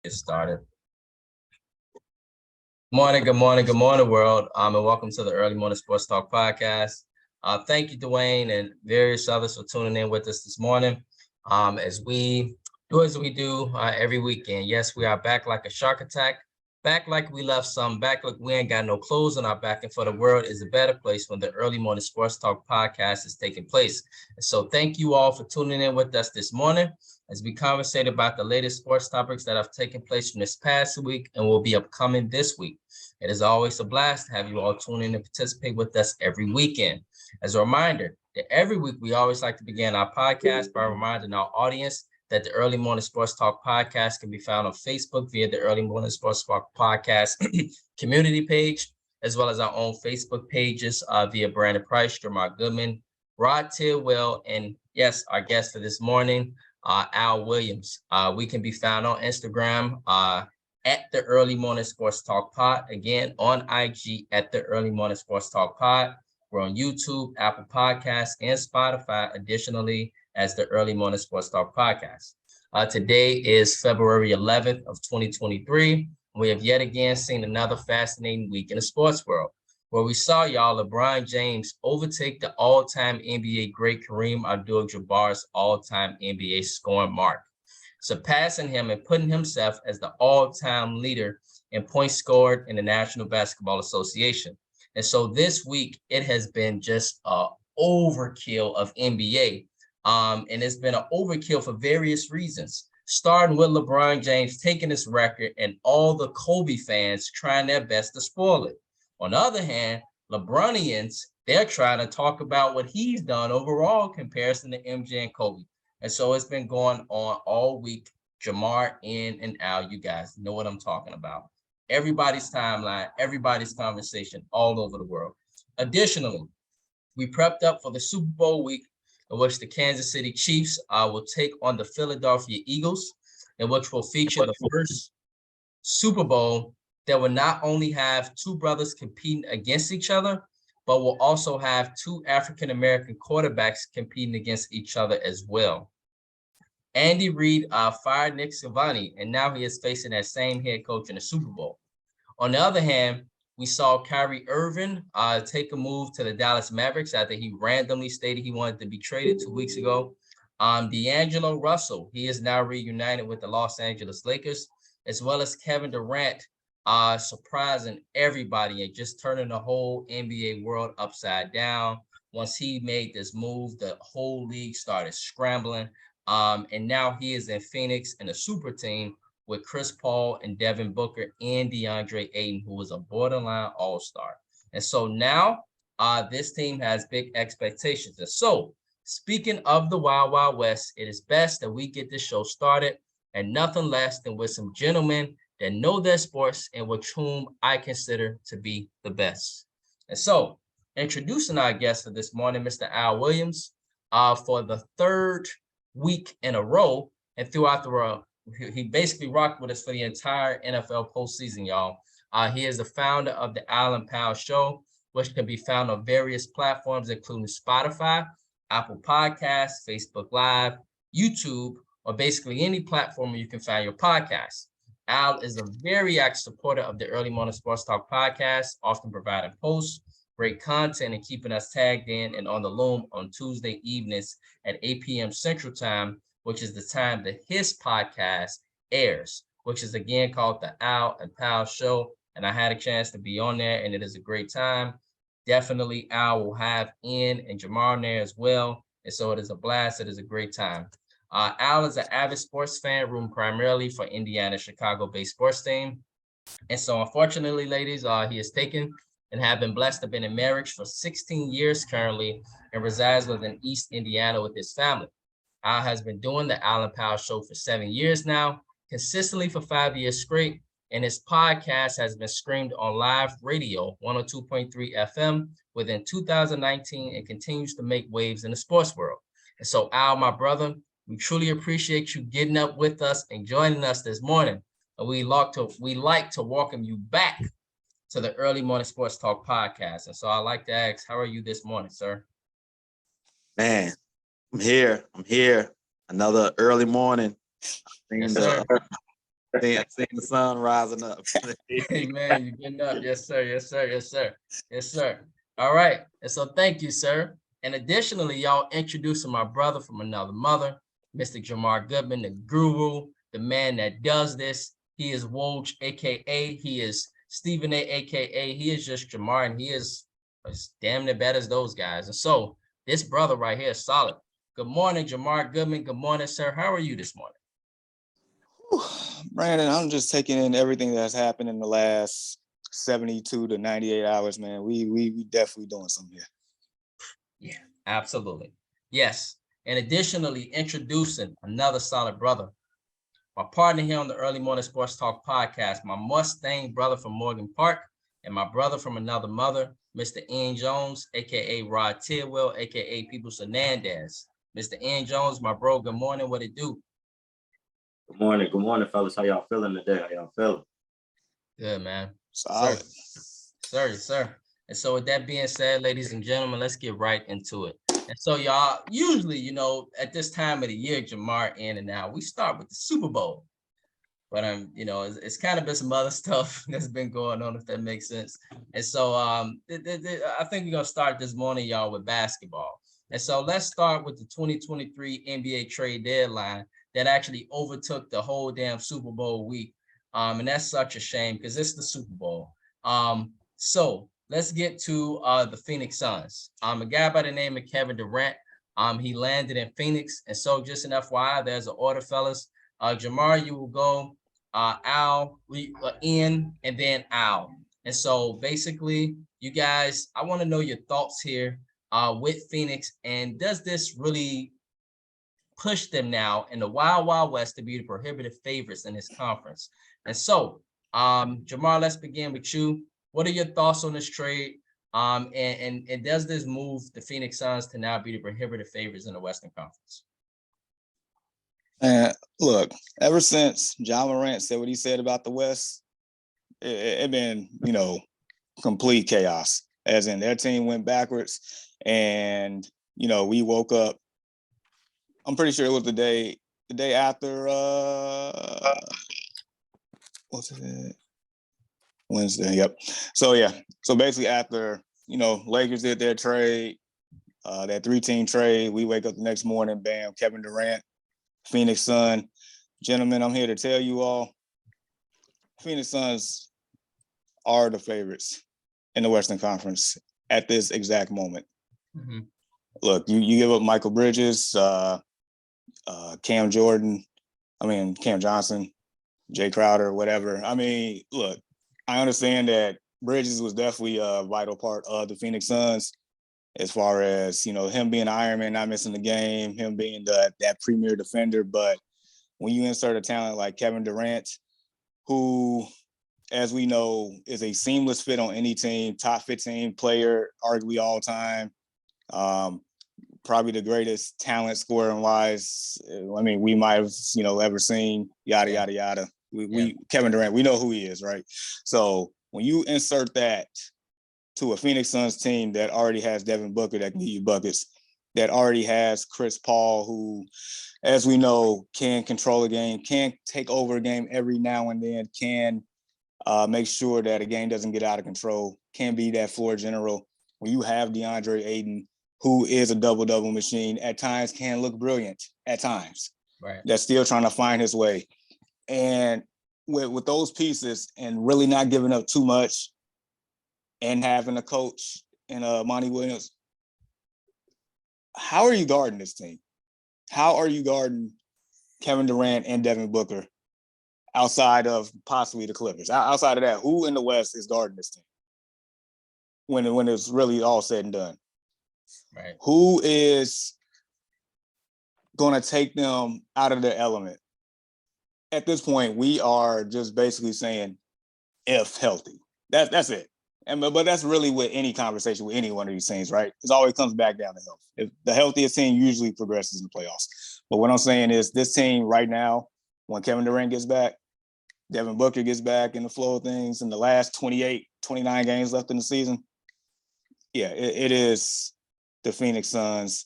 Get started. Good morning, world. And welcome to the Early Morning Sports Talk podcast. Thank you, Dwayne, and various others for tuning in with us this morning. As we do every weekend. Yes, we are back like a shark attack, back like we left some, back like we ain't got no clothes on our back, and for the world is a better place when the Early Morning Sports Talk podcast is taking place. And so thank you all for tuning in with us this morning as we conversate about the latest sports topics that have taken place from this past week and will be upcoming this week. It is always a blast to have you all tune in and participate with us every weekend. As a reminder that every week we always like to begin our podcast by reminding our audience that the Early Morning Sports Talk podcast can be found on Facebook via the Early Morning Sports Talk podcast community page, as well as our own Facebook pages via Brandon Price, Jamar Goodman, Rod Tillwell, and yes, our guest for this morning, Al Williams. We can be found on Instagram at the Early Morning Sports Talk Pod. Again, on IG at the Early Morning Sports Talk Pod. We're on YouTube, Apple Podcasts, and Spotify, additionally, as the Early Morning Sports Talk Podcast. Today is February 11th of 2023. We have yet again seen another fascinating week in the sports world, where we saw LeBron James overtake the all-time NBA great Kareem Abdul-Jabbar's all-time NBA scoring mark, surpassing him and putting himself as the all-time leader in points scored in the National Basketball Association. And so this week, it has been just an overkill of NBA. And it's been an overkill for various reasons, starting with LeBron James taking this record and all the Kobe fans trying their best to spoil it. On the other hand, LeBronians, they're trying to talk about what he's done overall in comparison to MJ and Kobe. And so it's been going on all week. Jamar, Ian, and Al, you guys know what I'm talking about. Everybody's timeline, everybody's conversation all over the world. Additionally, we prepped up for the Super Bowl week in which the Kansas City Chiefs will take on the Philadelphia Eagles, in which will feature the first Super Bowl that will not only have two brothers competing against each other, but will also have two African-American quarterbacks competing against each other as well. Andy Reid fired Nick Sirianni, and now he is facing that same head coach in the Super Bowl. On the other hand, we saw Kyrie Irving take a move to the Dallas Mavericks after he randomly stated he wanted to be traded 2 weeks ago. D'Angelo Russell, he is now reunited with the Los Angeles Lakers, as well as Kevin Durant, surprising everybody and just turning the whole NBA world upside down. Once he made this move, the whole league started scrambling. And now he is in Phoenix in a super team with Chris Paul and Devin Booker and DeAndre Ayton, who was a borderline all-star. And so now this team has big expectations. And so speaking of the Wild Wild West, it is best that we get this show started and nothing less than with some gentlemen that know their sports and with whom I consider to be the best. And so introducing our guest for this morning, Mr. Al Williams, for the third week in a row and throughout the world. He basically rocked with us for the entire NFL postseason, y'all. He is the founder of the Al & Pal Show, which can be found on various platforms, including Spotify, Apple Podcasts, Facebook Live, YouTube, or basically any platform where you can find your podcast. Al is a very active supporter of the Early Morning Sports Talk podcast, often providing posts, great content, and keeping us tagged in and on the loom on Tuesday evenings at 8 p.m. Central Time, which is the time that his podcast airs, which is again called the Al & Pal Show. And I had a chance to be on there, and it is a great time. Definitely Al will have Ian and Jamar on there as well. And so it is a blast. It is a great time. Al is an avid sports fan, rooting primarily for Indiana, Chicago-based sports team. And so unfortunately, ladies, he is taken and have been blessed to have been in marriage for 16 years currently and resides within East Indiana with his family. Al has been doing the Al & Pal Show for 7 years now, consistently for 5 years straight, and his podcast has been streamed on live radio, 102.3 FM, within 2019 and continues to make waves in the sports world. And so, Al, my brother, we truly appreciate you getting up with us and joining us this morning. And we like to welcome you back to the Early Morning Sports Talk podcast. And so I'd like to ask, how are you this morning, sir? Man, I'm here. Another early morning. Yes, sir. Seeing the sun rising up. Hey man, you getting up? Yes, sir. Yes, sir. Yes, sir. Yes, sir. All right. And so thank you, sir. And additionally, y'all introducing my brother from another mother, Mr. Jamar Goodman, the guru, the man that does this. He is Woj, aka he is Stephen A, aka he is just Jamar, and he is as damn near bad as those guys. And so this brother right here is solid. Good morning, Jamar Goodman. Good morning, sir. How are you this morning? Brandon, I'm just taking in everything that's happened in the last 72 to 98 hours, man. We definitely doing something here. Yeah, absolutely. Yes. And additionally, introducing another solid brother, my partner here on the Early Morning Sports Talk podcast, my Mustang brother from Morgan Park, and my brother from another mother, Mr. Ian Jones, aka Rod Tidwell, aka Peoples Hernandez. Mr. Ian Jones, my bro, good morning. What it do? Good morning, fellas. How y'all feeling today? How y'all feeling? Good, man. Solid. Sir. And so with that being said, ladies and gentlemen, let's get right into it. And so y'all, usually, at this time of the year, Jamar, in and now, we start with the Super Bowl. But it's kind of been some other stuff that's been going on, if that makes sense. And so I think we're gonna start this morning, y'all, with basketball. And so let's start with the 2023 NBA trade deadline that actually overtook the whole damn Super Bowl week. And that's such a shame because it's the Super Bowl. So let's get to the Phoenix Suns. A guy by the name of Kevin Durant. He landed in Phoenix. And so just an FYI, there's an order, fellas. Jamar, you will go Al, Ian, and then Al. And so basically, you guys, I want to know your thoughts here with Phoenix. And does this really push them now in the Wild Wild West to be the prohibitive favorites in this conference? And so, Jamar, let's begin with you. What are your thoughts on this trade? And does this move the Phoenix Suns to now be the prohibitive favorites in the Western Conference? And look, ever since Ja Morant said what he said about the West, it been, complete chaos. As in their team went backwards, and we woke up. I'm pretty sure it was the day after what's it? Wednesday. Yep. So yeah. So basically after, Lakers did their trade, that 3-team trade, we wake up the next morning, bam, Kevin Durant, Phoenix Sun. Gentlemen, I'm here to tell you all, Phoenix Suns are the favorites in the Western Conference at this exact moment. Mm-hmm. Look, you give up Michael Bridges, Cam Johnson, Jay Crowder, whatever. Look, I understand that Bridges was definitely a vital part of the Phoenix Suns as far as, him being Iron Man, not missing the game, him being that premier defender. But when you insert a talent like Kevin Durant, who, as we know, is a seamless fit on any team, top 15 player, arguably all time, probably the greatest talent scoring wise. We might have, ever seen, yada, yada, yada. Kevin Durant, we know who he is, right? So when you insert that to a Phoenix Suns team that already has Devin Booker that can give you buckets, that already has Chris Paul, who, as we know, can control a game, can take over a game every now and then, can make sure that a game doesn't get out of control, can be that floor general. When you have DeAndre Ayton, who is a double-double machine, at times can look brilliant, at times. Right. That's still trying to find his way. And with those pieces and really not giving up too much and having a coach in Monty Williams, how are you guarding this team? How are you guarding Kevin Durant and Devin Booker outside of possibly the Clippers? Outside of that, who in the West is guarding this team when it's really all said and done? Right. Who is going to take them out of their element? At this point, we are just basically saying, if healthy. That's it. But that's really with any conversation with any one of these teams, right? It always comes back down to health. If the healthiest team usually progresses in the playoffs. But what I'm saying is this team right now, when Kevin Durant gets back, Devin Booker gets back in the flow of things in the last 28, 29 games left in the season, yeah, it is the Phoenix Suns,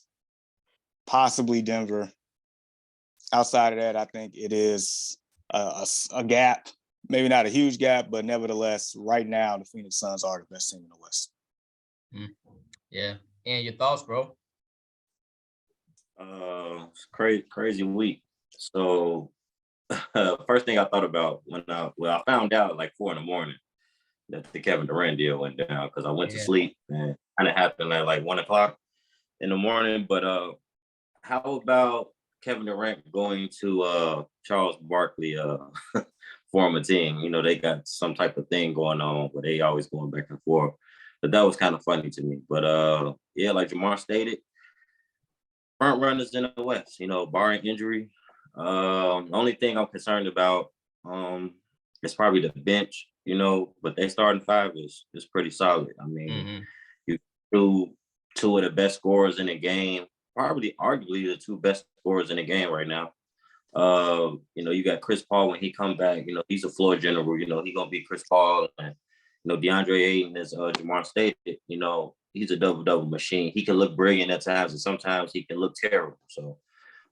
possibly Denver. Outside of that, I think it is a gap, maybe not a huge gap, but nevertheless, right now the Phoenix Suns are the best team in the West. Yeah. And your thoughts, bro? It's crazy week. So first thing I thought about when I found out like 4 a.m. that the Kevin Durant deal went down because I went to sleep and kind of happened at like 1 o'clock in the morning. But how about Kevin Durant going to Charles Barkley former team? You know, they got some type of thing going on where they always going back and forth. But that was kind of funny to me. But yeah, like Jamar stated, front runners in the West, you know, barring injury. The only thing I'm concerned about is probably the bench, you know, but their starting five is pretty solid. I mean, you two of the best scorers in the game, probably arguably the two best scorers in the game right now. You know, you got Chris Paul when he come back, you know, he's a floor general, you know, he gonna be Chris Paul. And, you know, DeAndre Ayton, as Jamar stated, you know, he's a double-double machine. He can look brilliant at times, and sometimes he can look terrible. So,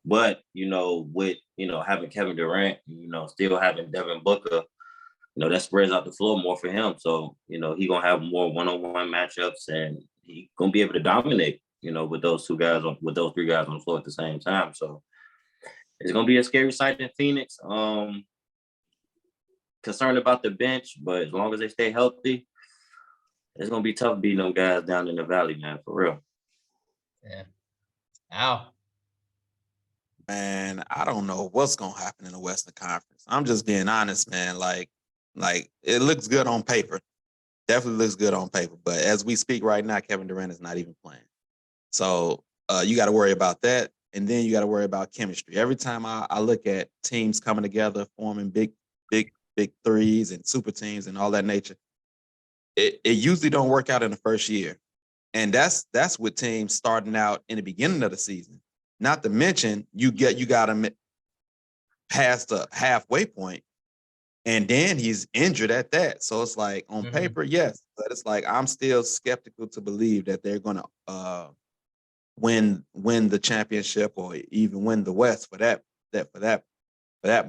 but, you know, with, you know, having Kevin Durant, you know, still having Devin Booker, you know, that spreads out the floor more for him. So, you know, he gonna have more one-on-one matchups, and he gonna be able to dominate, you know, with those three guys on the floor at the same time. So it's gonna be a scary sight in Phoenix. Concerned about the bench, but as long as they stay healthy, it's gonna be tough beating them guys down in the valley, man, for real. Yeah. Al. Man, I don't know what's gonna happen in the Western Conference. I'm just being honest, man. Like it looks good on paper. Definitely looks good on paper. But as we speak right now, Kevin Durant is not even playing. So you got to worry about that. And then you got to worry about chemistry. Every time I look at teams coming together, forming big threes and super teams and all that nature, it usually don't work out in the first year. And that's with teams starting out in the beginning of the season. Not to mention you got them past the halfway point, and then he's injured at that. So it's like on paper, yes, but it's like I'm still skeptical to believe that they're gonna win the championship or even win the West for that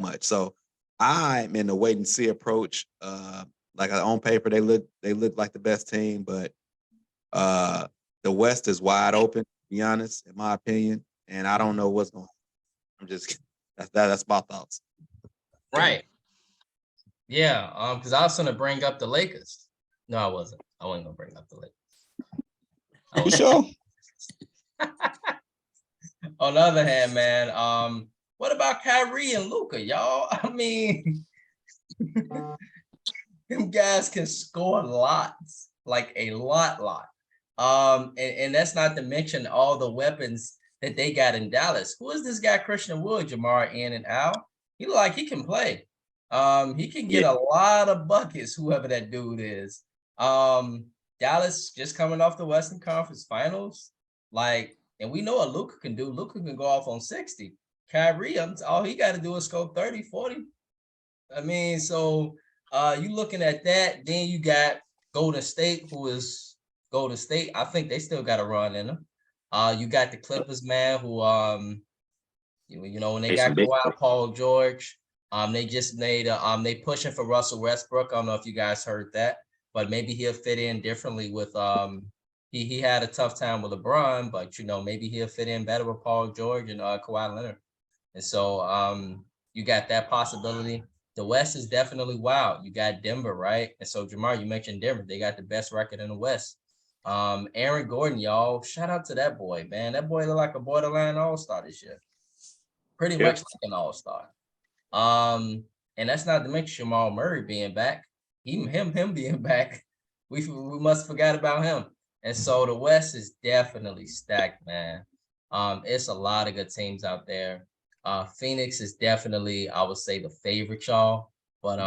much. So I'm in the wait and see approach. Like on paper, they look like the best team, but the West is wide open, to be honest, in my opinion. And I don't know what's going on. I'm just that's my thoughts. Right. Yeah. Because I was gonna bring up the Lakers. No, I wasn't. I wasn't gonna bring up the Lakers. You sure? On the other hand, man, what about Kyrie and Luka, y'all? I mean, them guys can score lots, like a lot. And that's not to mention all the weapons that they got in Dallas. Who is this guy, Christian Wood, Jamar, Ian, and Al? He look like he can play. He can get a lot of buckets, whoever that dude is. Dallas just coming off the Western Conference Finals. Like, and we know what Luka can do. Luka can go off on 60. Kyrie, all he got to do is score 30, 40. I mean, so you looking at that, then you got Golden State, who is Golden State. I think they still got a run in them. You got the Clippers, man, who you know, when they got Kawhi, Paul George, they just made they pushing for Russell Westbrook. I don't know if you guys heard that, but maybe he'll fit in differently with he had a tough time with LeBron, but you know, maybe he'll fit in better with Paul George and Kawhi Leonard. And so you got that possibility. The West is definitely wild. You got Denver, right? And so Jamar, you mentioned Denver. They got the best record in the West. Aaron Gordon, y'all, shout out to that boy, man. That boy look like a borderline all-star this year. Pretty much like an all-star. And that's not to mention Jamal Murray being back. Him being back. We must forget about him. And so the West is definitely stacked, man. It's a lot of good teams out there. Phoenix is definitely, I would say, the favorite, y'all. But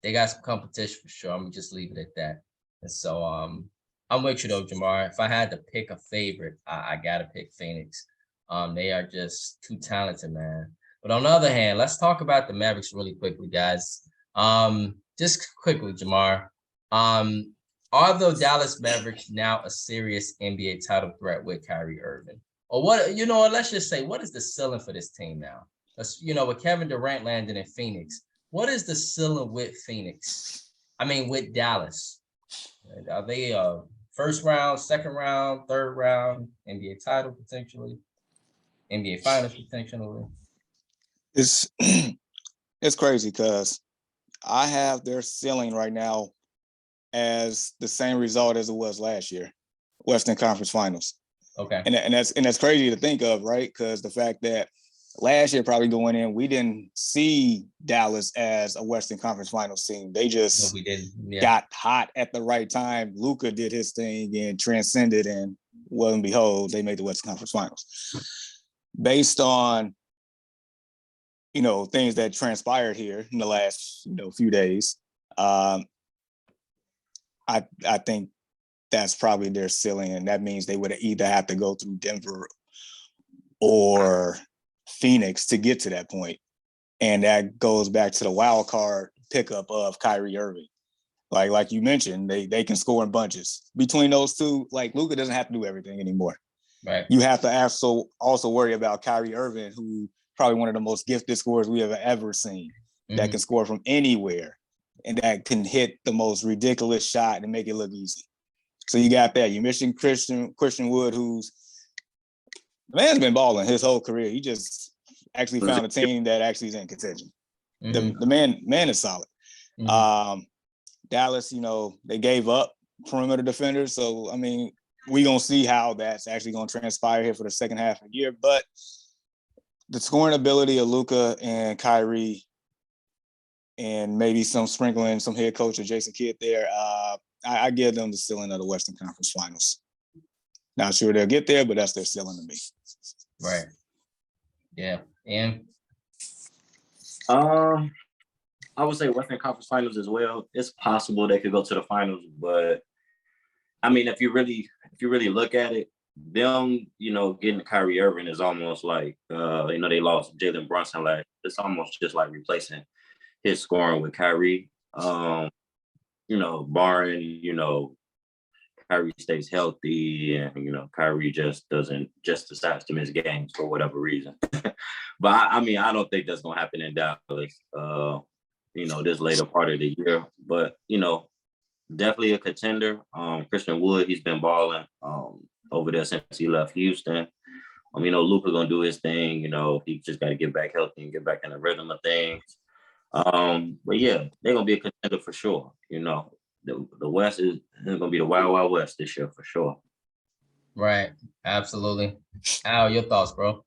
they got some competition for sure. I'm gonna just leave it at that. And so I'm with you though, Jamar. If I had to pick a favorite, I gotta pick Phoenix. They are just too talented, man. But on the other hand, let's talk about the Mavericks really quickly, guys. Just quickly, Jamar. Are the Dallas Mavericks now a serious NBA title threat with Kyrie Irving? Or what, you know, let's just say, what is the ceiling for this team now? with Kevin Durant landing in Phoenix, what is the ceiling with Phoenix? I mean, with Dallas, are they first round, second round, third round, NBA title potentially, NBA finals potentially? It's it's crazy because I have their ceiling right now as the same result as it was last year, Western Conference Finals. Okay. And that's crazy to think of, right? Because the fact that last year probably going in, we didn't see Dallas as a Western Conference Finals team. They No, just we didn't. Yeah. got hot at the right time. Luka did his thing and transcended, and lo and behold, they made the Western Conference Finals. Based on things that transpired here in the last few days, I think that's probably their ceiling, and that means they would either have to go through Denver or Phoenix to get to that point. And that goes back to the wild card pickup of Kyrie Irving. Like you mentioned, they can score in bunches. Between those two, like Luka doesn't have to do everything anymore. Right. You have to also worry about Kyrie Irving, who probably one of the most gifted scorers we have ever seen, that can score from anywhere and that can hit the most ridiculous shot and make it look easy. So you got that. You mentioned Christian Wood, who's the man's been balling his whole career. He just actually found a team that actually is in contention. The man is solid. Dallas, they gave up perimeter defenders. So, I mean, we're going to see how that's actually going to transpire here for the second half of the year. But the scoring ability of Luka and Kyrie, and maybe some sprinkling, some head coach or Jason Kidd there, I give them the ceiling of the Western Conference Finals. Not sure they'll get there, but that's their ceiling to me. Right. Yeah. And I would say Western Conference Finals as well. It's possible they could go to the finals, but I mean, if you really look at it, them, getting Kyrie Irving is almost like, they lost Jalen Brunson. Like, it's almost just like replacing his scoring with Kyrie. Barring, Kyrie stays healthy and, Kyrie just decides to miss games for whatever reason. But I don't think that's going to happen in Dallas, this later part of the year. But, definitely a contender. Christian Wood, he's been balling over there since he left Houston. Luka going to do his thing. He just got to get back healthy and get back in the rhythm of things. But yeah, they're going to be a contender for sure. The West is going to be the Wild Wild West this year for sure. Right. Absolutely. Al, your thoughts, bro?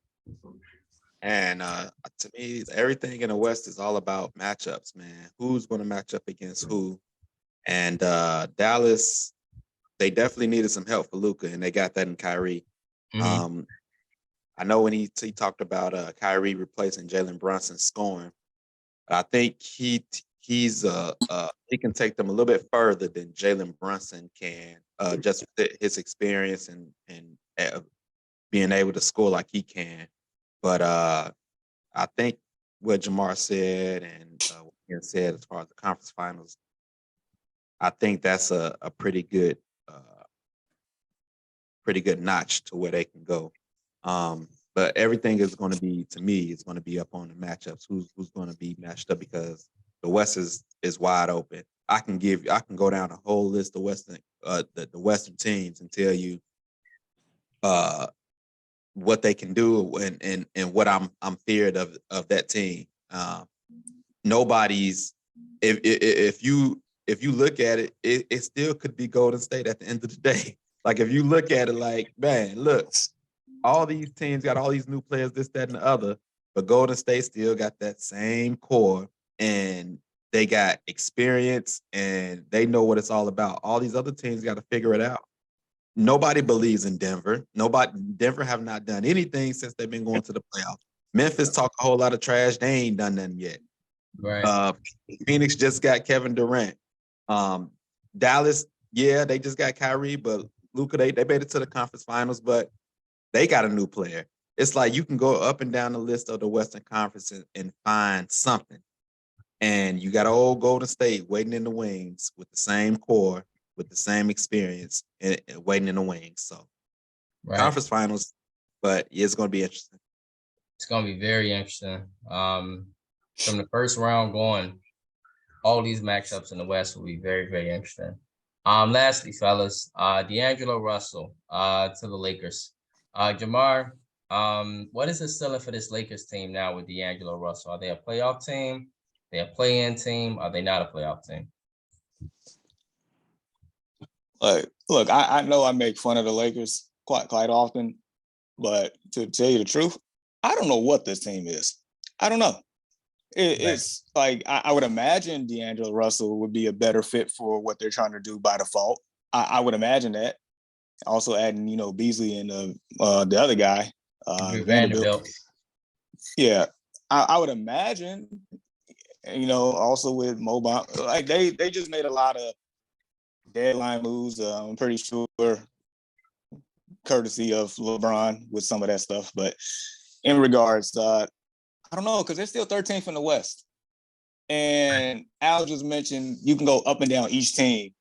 And to me, everything in the West is all about matchups, man. Who's going to match up against who? And Dallas, they definitely needed some help for Luka, and they got that in Kyrie. I know when he talked about Kyrie replacing Jalen Brunson scoring, I think he can take them a little bit further than Jalen Brunson can, just with his experience and being able to score like he can. But I think what Jamar said and what he said as far as the conference finals, I think that's a pretty good notch to where they can go. But everything is going to be, to me, it's going to be up on the matchups. Who's going to be matched up, because the West is wide open. I can go down a whole list of the Western teams and tell you what they can do and what I'm feared of that team. Nobody's if you look at it, it still could be Golden State at the end of the day. Like, if you look at it like, man, look, all these teams got all these new players, this, that, and the other, but Golden State still got that same core, and they got experience, and they know what it's all about. All these other teams got to figure it out. Nobody believes in Denver. Denver have not done anything since they've been going to the playoffs. Memphis talk a whole lot of trash. They ain't done nothing yet. Right. Phoenix just got Kevin Durant. Dallas, yeah, they just got Kyrie, but Luka, they made it to the conference finals, but they got a new player. It's like you can go up and down the list of the Western Conference and find something. And you got old Golden State waiting in the wings with the same core, with the same experience, and waiting in the wings. So, conference finals, but it's going to be interesting. It's gonna be very interesting. From the first round going, all these matchups in the West will be very, very interesting. Lastly, fellas, D'Angelo Russell to the Lakers. Jamar, what is the ceiling for this Lakers team now with D'Angelo Russell? Are they a playoff team? They a play-in team? Are they not a playoff team? Look, I know I make fun of the Lakers quite often, but to tell you the truth, I don't know what this team is. I don't know. It's like I would imagine D'Angelo Russell would be a better fit for what they're trying to do by default. I would imagine that. Also adding, Beasley and the other guy, Vanderbilt. Yeah, I would imagine. Also with Mobile, like they just made a lot of deadline moves. I'm pretty sure, courtesy of LeBron with some of that stuff. But in regards, I don't know, because they're still 13th in the West. And Al just mentioned you can go up and down each team,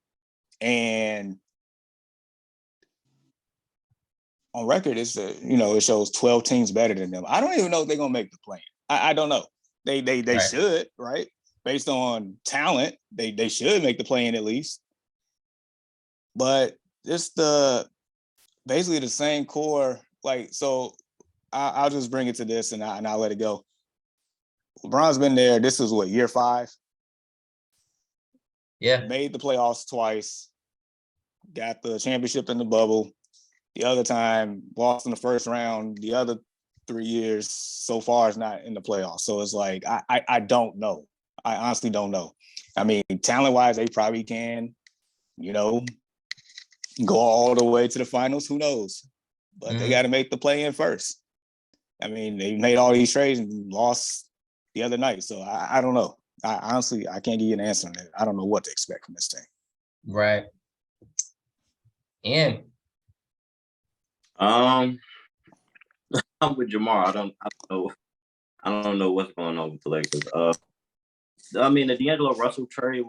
and on record, it shows 12 teams better than them. I don't even know if they're gonna make the play. I don't know. They Right. should, right? Based on talent, they should make the play in at least. But just basically the same core. Like, so I'll just bring it to this and I'll let it go. LeBron's been there. This is what, year 5? Yeah. Made the playoffs twice. Got the championship in the bubble. The other time, lost in the first round. The other 3 years so far is not in the playoffs. So it's like, I don't know. I honestly don't know. I mean, talent-wise, they probably can, go all the way to the finals. Who knows? But they got to make the play in first. I mean, they made all these trades and lost the other night. So I don't know. Honestly, I can't give you an answer on that. I don't know what to expect from this team. Right. And I'm with Jamar. I don't know what's going on with the Lakers. I mean, the D'Angelo Russell trade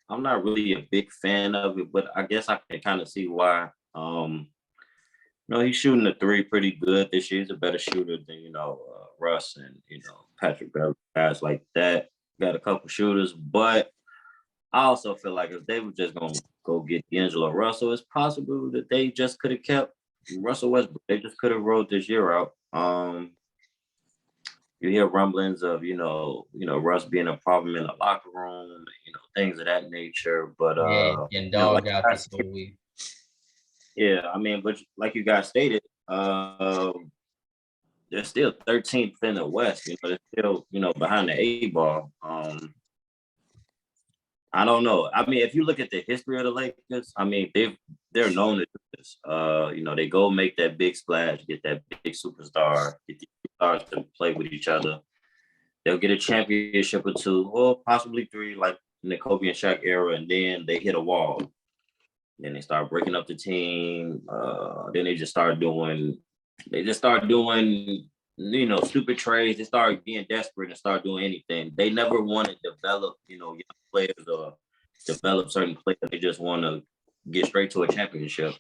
I'm not really a big fan of it, but I guess I can kind of see why. He's shooting the 3 pretty good this year. He's a better shooter than, Russ and, Patrick Beverley, guys like that. Got a couple shooters, but I also feel like if they were just going to go get D'Angelo Russell, it's possible that they just could have kept Russell Westbrook. They just could have rolled this year out. You hear rumblings of, Russ being a problem in the locker room, things of that nature. But and dog out this whole week. Yeah, I mean, but like you guys stated, they're still 13th in the West. They're still, behind the 8 ball. I don't know. I mean, if you look at the history of the Lakers, I mean, they're known to do this. They go make that big splash, get that big superstar, get the stars to play with each other. They'll get a championship or 2, or possibly 3, like in the Kobe and Shaq era, and then they hit a wall. Then they start breaking up the team. Then they just start doing, stupid trades. They start being desperate and start doing anything. They never want to develop, young players or develop certain players. They just want to get straight to a championship.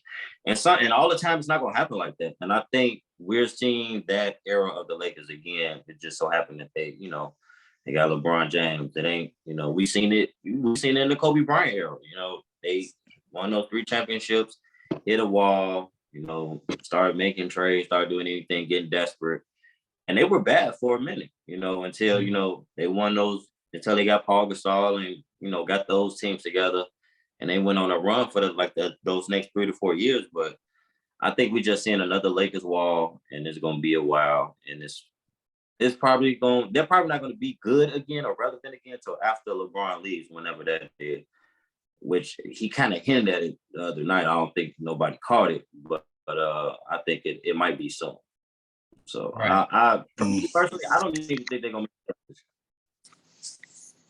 And all the time, it's not going to happen like that. And I think we're seeing that era of the Lakers again. It just so happened that they got LeBron James. It ain't, we've seen it in the Kobe Bryant era. They won those 3 championships, hit a wall, started making trades, started doing anything, getting desperate. And they were bad for a minute, until, they won those, until they got Paul Gasol and, got those teams together. And they went on a run for those next 3 to 4 years. But I think we're just seeing another Lakers wall, and it's going to be a while. And they're probably not going to be good again or relevant again until after LeBron leaves, whenever that is. Which he kind of hinted at it the other night. I don't think nobody caught it, but I think it might be soon. So right. Personally, I don't even think they're gonna make it.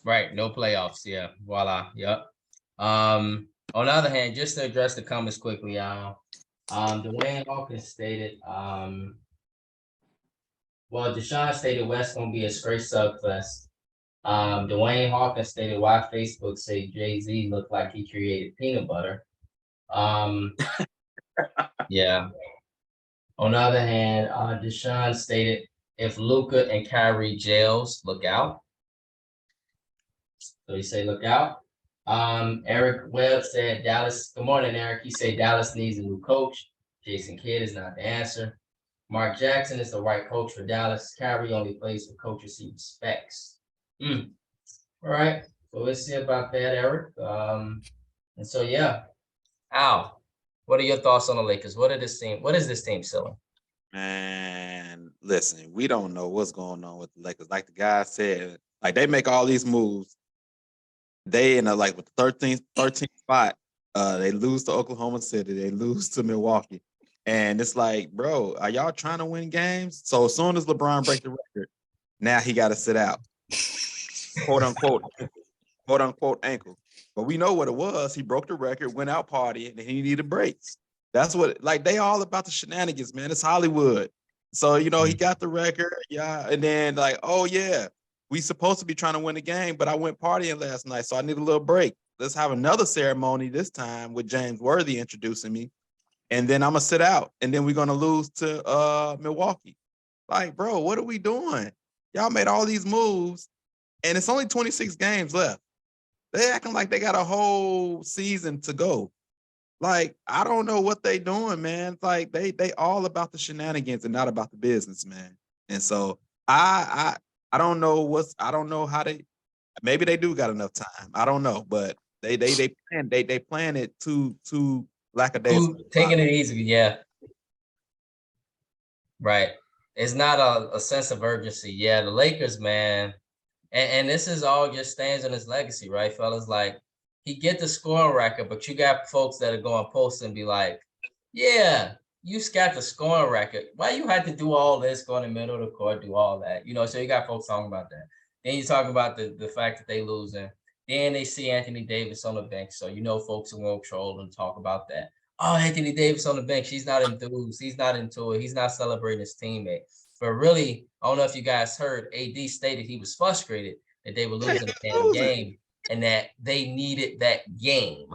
Right, no playoffs. Yeah, voila. Yep. On the other hand, just to address the comments quickly, Dwayne Hawkins stated, Deshaun stated West gonna be a straight subfest. Dwayne Hawkins stated why Facebook say Jay-Z looked like he created peanut butter. Yeah. On the other hand, Deshaun stated If Luka and Kyrie gels, look out. So he say, look out. Eric Webb said Dallas. Good morning, Eric. He said Dallas needs a new coach. Jason Kidd is not the answer. Mark Jackson is the right coach for Dallas. Kyrie only plays for coaches he respects. All right. So let's see about that, Eric. And so yeah. Al, what are your thoughts on the Lakers? What is this team selling? Man, listen, we don't know what's going on with the Lakers. Like the guy said, like they make all these moves. They in a like with the 13th spot, they lose to Oklahoma City, they lose to Milwaukee. And it's like, bro, are y'all trying to win games? So as soon as LeBron breaks the record, now he got to sit out. Quote unquote ankle. But we know what it was. He broke the record, went out partying, and he needed breaks. That's what, like, they all about the shenanigans, man. It's Hollywood. So, you know, he got the record, yeah. And then, like, oh, yeah, we supposed to be trying to win the game, but I went partying last night, so I need a little break. Let's have another ceremony this time with James Worthy introducing me. And then I'm going to sit out. And then we're going to lose to Milwaukee. Like, bro, what are we doing? Y'all made all these moves, and it's only 26 games left. They acting like they got a whole season to go. Like, I don't know what they doing, man. It's like they all about the shenanigans and not about the business, man. And so I don't know how maybe they do got enough time. I don't know, but they plan it too lackadaisical. Taking it easy, yeah. Right. It's not a sense of urgency. Yeah, the Lakers, man. And this is all just stands on his legacy, right, fellas? Like, he get the scoring record, but you got folks that are going post and be like, yeah, you got the scoring record. Why you had to do all this, go in the middle of the court, do all that? You know, so you got folks talking about that. Then you talk about the fact that they losing. Then they see Anthony Davis on the bench. So you know folks are going to troll and talk about that. Oh, Anthony Davis on the bench. He's not enthused. He's not into it. He's not celebrating his teammate. But really, I don't know if you guys heard, AD stated he was frustrated that they were losing the damn game and that they needed that game.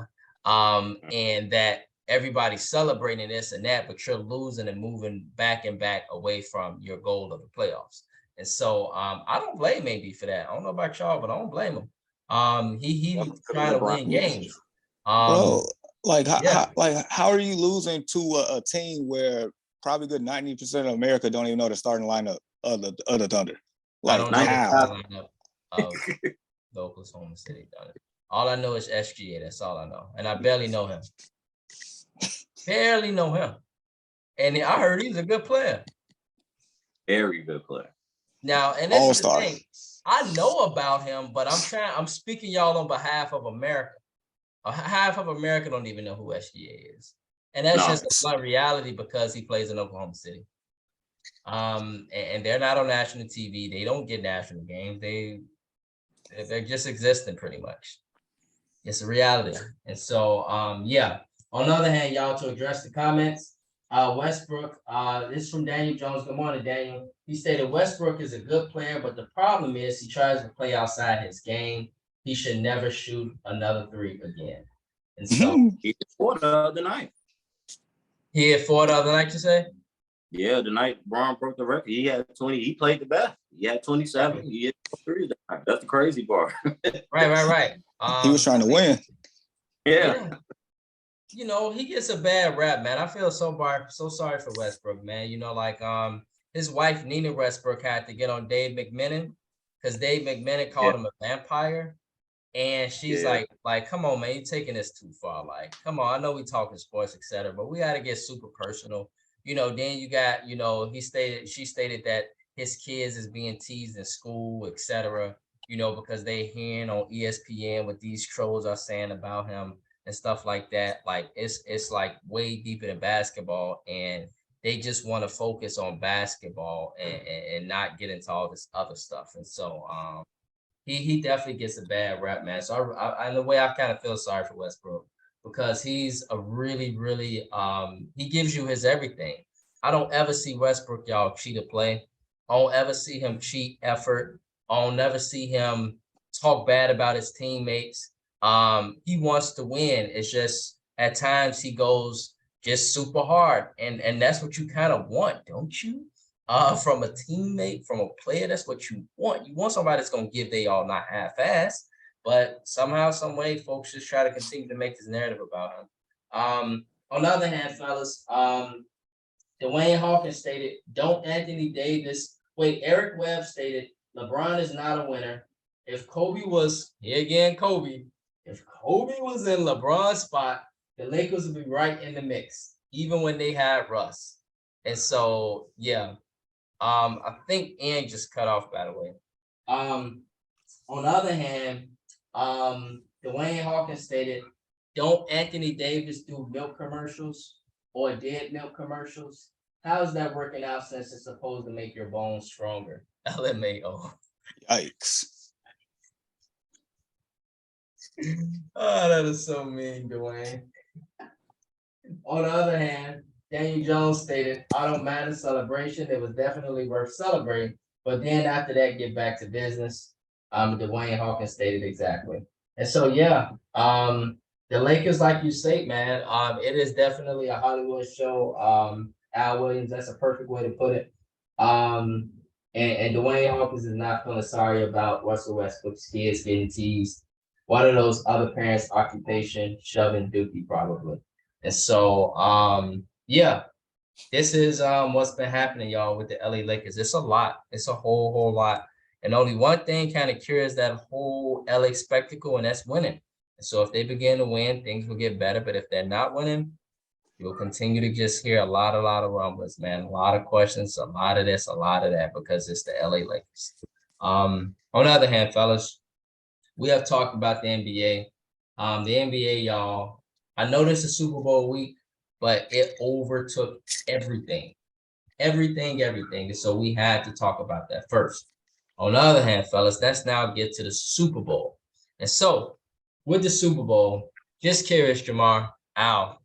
And that everybody's celebrating this and that, but you're losing and moving back and back away from your goal of the playoffs. And so I don't blame AD for that. I don't know about y'all, but I don't blame him. He trying to win games. Bro, like yeah. how are you losing to a team where probably good 90% of America don't even know the starting lineup of the Thunder? Like, I don't know how? the lineup of the Oklahoma City Thunder. All I know is SGA. That's all I know, and I barely know him. Barely know him, and I heard he's a good player. Very good player. Now, and this All-star. is the thing. I know about him, but I'm speaking y'all on behalf of America. Half of America don't even know who SGA is. And that's just a blunt reality because he plays in Oklahoma City. And they're not on national TV. They don't get national games. They're just existing pretty much. It's a reality. And so, yeah. On the other hand, y'all, to address the comments, Westbrook, this is from Daniel Jones. Good morning, Daniel. He stated Westbrook is a good player, but the problem is he tries to play outside his game. He should never shoot another three again. And so he hit 4 the other night. He hit 4 the other night, you say? Yeah, the night Braun broke the record. He had 20. He played the best. He had 27. He hit 3 that night. That's the crazy part. Right. He was trying to win. Yeah. You know, he gets a bad rap, man. I feel so sorry for Westbrook, man. You know, like his wife Nina Westbrook had to get on Dave McMenamin because Dave McMenamin called him a vampire. And she's like, come on, man, you're taking this too far. Like, come on, I know we talking sports, etc., but we got to get super personal. You know, then you got, you know, she stated that his kids is being teased in school, etc., you know, because they hearing on ESPN what these trolls are saying about him and stuff like that. Like, it's like way deeper than basketball, and they just want to focus on basketball and not get into all this other stuff. And so, he definitely gets a bad rap, man. So I in a way, I kind of feel sorry for Westbrook because he's a really, really, he gives you his everything. I don't ever see Westbrook, y'all, cheat a play. I don't ever see him cheat effort. I don't never see him talk bad about his teammates. He wants to win. It's just at times he goes just super hard. And that's what you kind of want, don't you? from a teammate, from a player. That's what you want. You want somebody that's gonna give they all, not half-ass. But somehow, some way, folks just try to continue to make this narrative about him. On the other hand, fellas, Dwayne Hawkins stated, don't Anthony Davis, wait, Eric Webb stated, LeBron is not a winner. If Kobe was, here again, Kobe, if Kobe was in LeBron's spot, the Lakers would be right in the mix, even when they had Russ. And so, yeah, I think Ian just cut off, by the way. On the other hand, Dwayne Hawkins stated, don't Anthony Davis do milk commercials or did milk commercials? How's that working out since it's supposed to make your bones stronger? LMAO. Yikes. Oh, that is so mean, Dwayne. On the other hand, Daniel Jones stated, I don't mind the celebration. It was definitely worth celebrating. But then after that, get back to business. Dwayne Hawkins stated exactly. And so, yeah, the Lakers, like you say, man, it is definitely a Hollywood show. Al Williams, that's a perfect way to put it. And Dwayne Hawkins is not feeling sorry about Russell Westbrook's kids getting teased. One of those other parents' occupation, shoving Dookie probably. And so, yeah, this is what's been happening, y'all, with the LA Lakers. It's a lot. It's a whole lot. And only one thing kind of cures that whole LA spectacle, and that's winning. And so if they begin to win, things will get better. But if they're not winning, you'll continue to just hear a lot of rumblings, man. A lot of questions, a lot of this, a lot of that, because it's the LA Lakers. On the other hand, fellas, we have talked about the NBA. The NBA, y'all, I know this is Super Bowl week, but it overtook everything. And so we had to talk about that first. On the other hand, fellas, let's now get to the Super Bowl. And so with the Super Bowl, just curious, Jamar, Al,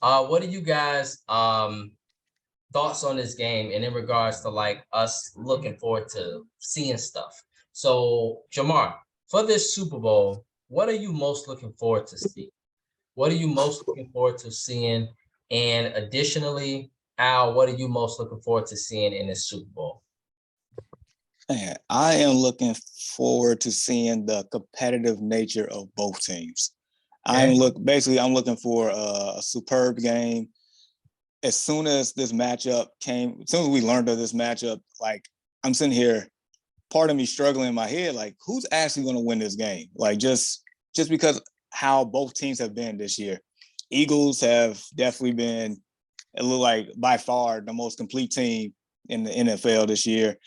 what are you guys thoughts on this game and in regards to like us looking forward to seeing stuff? So Jamar, for this Super Bowl, what are you most looking forward to see? What are you most looking forward to seeing? And additionally, Al, what are you most looking forward to seeing in this Super Bowl? Man, I am looking forward to seeing the competitive nature of both teams. I'm looking for a superb game. As soon as this matchup came, as soon as we learned of this matchup, like I'm sitting here, part of me struggling in my head, like who's actually going to win this game? Like just because how both teams have been this year. Eagles have definitely been, it looked like by far the most complete team in the NFL this year.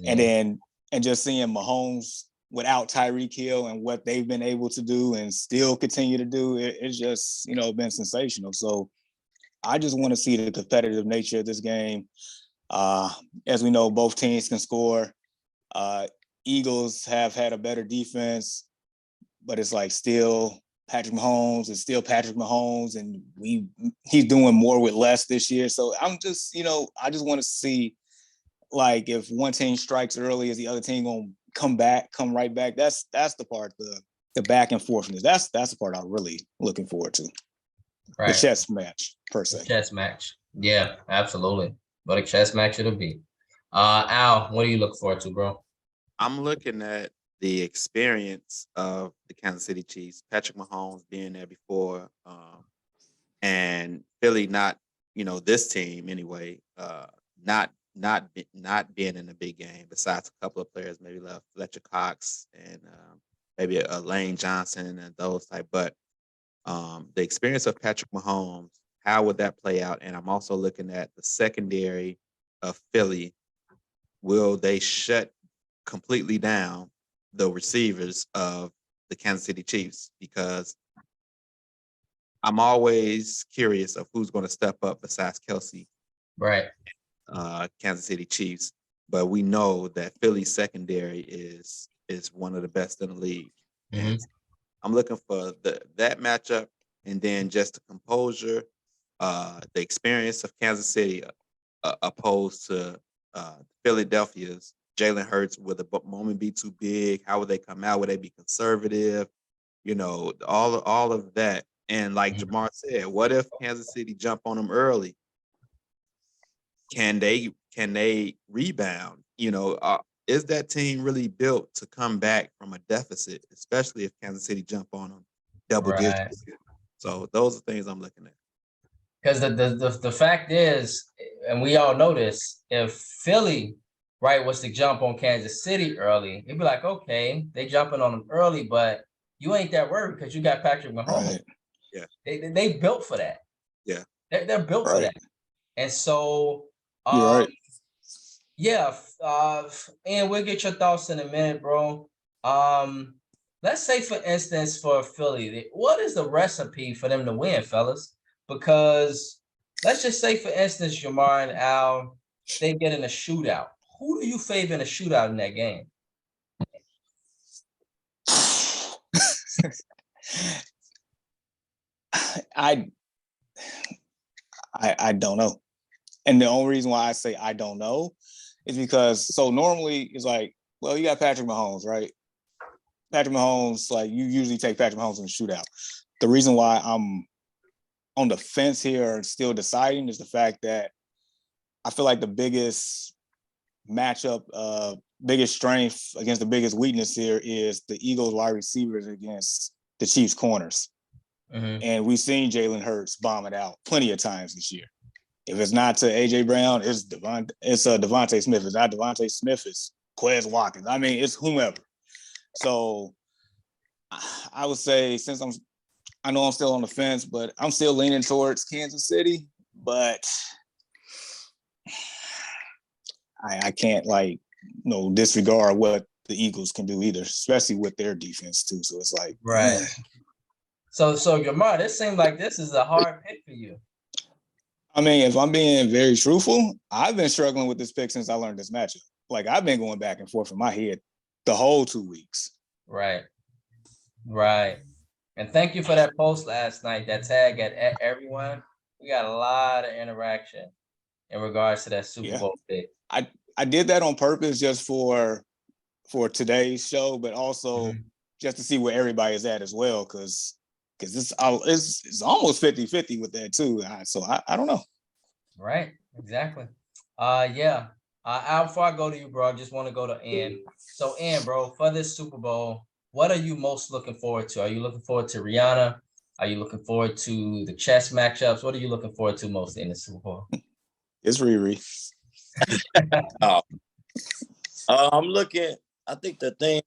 And just seeing Mahomes without Tyreek Hill and what they've been able to do and still continue to do, it's just, been sensational. So I just want to see the competitive nature of this game. As we know, both teams can score. Eagles have had a better defense, but it's like still Patrick Mahomes is still Patrick Mahomes, and he's doing more with less this year. So I'm just, I just want to see, like, if one team strikes early, is the other team gonna come right back? That's the part, the back and forthness. That's the part I'm really looking forward to. Right. The chess match per se. Chess match, yeah, absolutely. What a chess match it'll be. Al, what do you look forward to, bro? I'm looking at the experience of the Kansas City Chiefs, Patrick Mahomes being there before, and Philly not, this team anyway, not being in the big game. Besides a couple of players, maybe left Fletcher Cox and maybe a Lane Johnson and those type. But the experience of Patrick Mahomes, how would that play out? And I'm also looking at the secondary of Philly. Will they shut completely down the receivers of the Kansas City Chiefs? Because I'm always curious of who's going to step up besides Kelsey. Right. Kansas City Chiefs. But we know that Philly's secondary is one of the best in the league. Mm-hmm. And I'm looking for that matchup, and then just the composure, the experience of Kansas City opposed to Philadelphia's Jalen Hurts. Will the moment be too big? How would they come out? Would they be conservative? All of that. And like Jamar said, what if Kansas City jump on them early? Can they can they rebound? Is that team really built to come back from a deficit, especially if Kansas City jump on them double Right. digits? So those are things I'm looking at. Because the fact is, and we all know this, if Philly, right, was to jump on Kansas City early, it'd be like, okay, they jumping on them early, but you ain't that worried because you got Patrick Mahomes. Right. Yeah. They built for that. Yeah. They're built for Right. that. And so, You're right. yeah, and we'll get your thoughts in a minute, bro. Let's say, for instance, for Philly, what is the recipe for them to win, fellas? Because let's just say, for instance, Jamar and Al, they get in a shootout. Who do you favor in a shootout in that game? I don't know. And the only reason why I say I don't know is because so normally it's like, well, you got Patrick Mahomes, right? Patrick Mahomes, like you usually take Patrick Mahomes in the shootout. The reason why I'm on the fence here and still deciding is the fact that I feel like the biggest matchup, biggest strength against the biggest weakness here is the Eagles wide receivers against the Chiefs corners. Mm-hmm. And we've seen Jalen Hurts bomb it out plenty of times this year. If it's not to AJ Brown, it's Devontae Smith. If it's not Devontae Smith, it's Quez Watkins. I mean, it's whomever. So I would say, since I know I'm still on the fence, but I'm still leaning towards Kansas City. But I can't disregard what the Eagles can do either, especially with their defense too. So it's like, right. So Jamar, this seems like this is a hard pick for you. I mean, if I'm being very truthful, I've been struggling with this pick since I learned this matchup. Like, I've been going back and forth in my head the whole 2 weeks. Right. And thank you for that post last night, that tag at everyone. We got a lot of interaction in regards to that Super Bowl pick. I did that on purpose just for today's show, but also just to see where everybody is at as well, because it's almost 50-50 with that too. So I don't know. Right, exactly. Yeah. Al, before I go to you, bro, I just want to go to Ann. So Ann, bro, for this Super Bowl, what are you most looking forward to? Are you looking forward to Rihanna? Are you looking forward to the chess matchups? What are you looking forward to most in the Super Bowl? It's Riri. I think the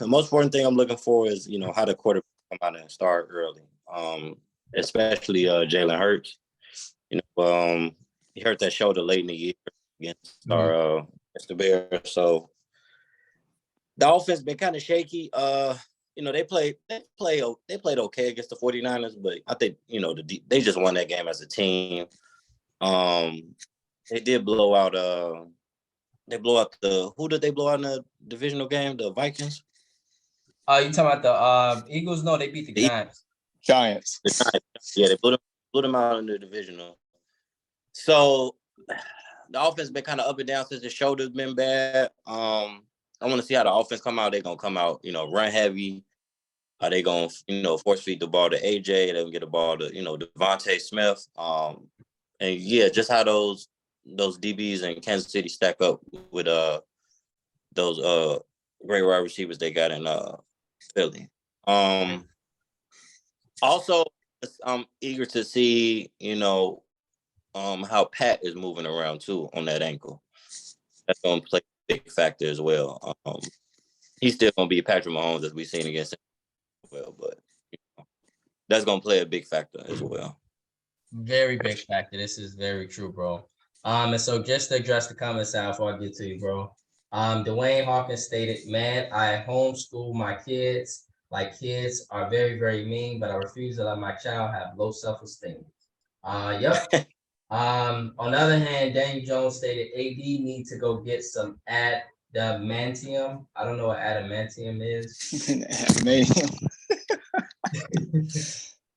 most important thing I'm looking for is, how the quarterback come out and start early. Especially Jalen Hurts. He hurt that shoulder late in the year against the Bears. So the offense been kind of shaky. They played okay against the 49ers, but I think, they just won that game as a team. They did blow out who did they blow out in the divisional game? The Vikings? You talking about the Eagles? No, they beat the Giants. Giants. Yeah, they blew them out in the divisional. So the offense been kind of up and down since the shoulder's been bad. I want to see how the offense come out. They're gonna come out, run heavy. Are they gonna, force feed the ball to AJ? They're gonna get the ball to, Devontae Smith. And yeah, just how those DBs in Kansas City stack up with those great wide receivers they got in Philly. Also, I'm eager to see, how Pat is moving around too on that ankle. That's going to play a big factor as well. He's still going to be Patrick Mahomes as we've seen against him as well, but that's going to play a big factor as well. Very big factor. This is very true, bro. And so just to address the comments out before I get to you, bro. Dwayne Hawkins stated, "Man, I homeschool my kids. Like, kids are very, very mean, but I refuse to let my child have low self-esteem." Yep. On the other hand, Daniel Jones stated, "AD need to go get some adamantium." I don't know what adamantium is. Adamantium.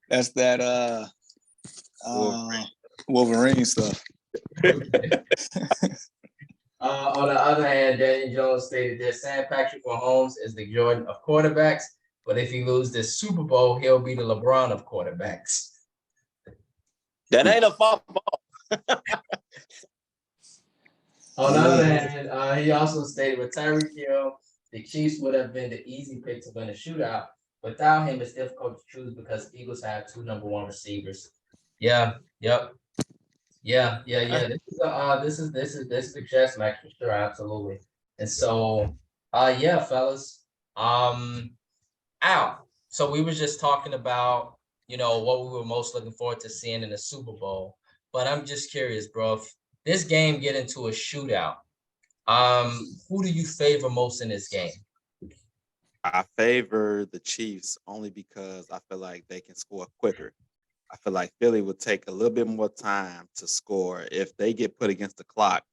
That's that Wolverine stuff. On the other hand, Daniel Jones stated that Sam Patrick Mahomes is the Jordan of quarterbacks, but if he loses this Super Bowl, he'll be the LeBron of quarterbacks. That ain't a football. On the other hand, he also stated with Tyreek Hill, the Chiefs would have been the easy pick to win a shootout. Without him, it's difficult to choose because Eagles have two number one receivers. Yeah, yep. Yeah. This is the chess match for sure, absolutely. And so, yeah, fellas. Um, Al. So we were just talking about, what we were most looking forward to seeing in the Super Bowl. But I'm just curious, bro. If this game get into a shootout, who do you favor most in this game? I favor the Chiefs only because I feel like they can score quicker. I feel like Philly would take a little bit more time to score. If they get put against the clock,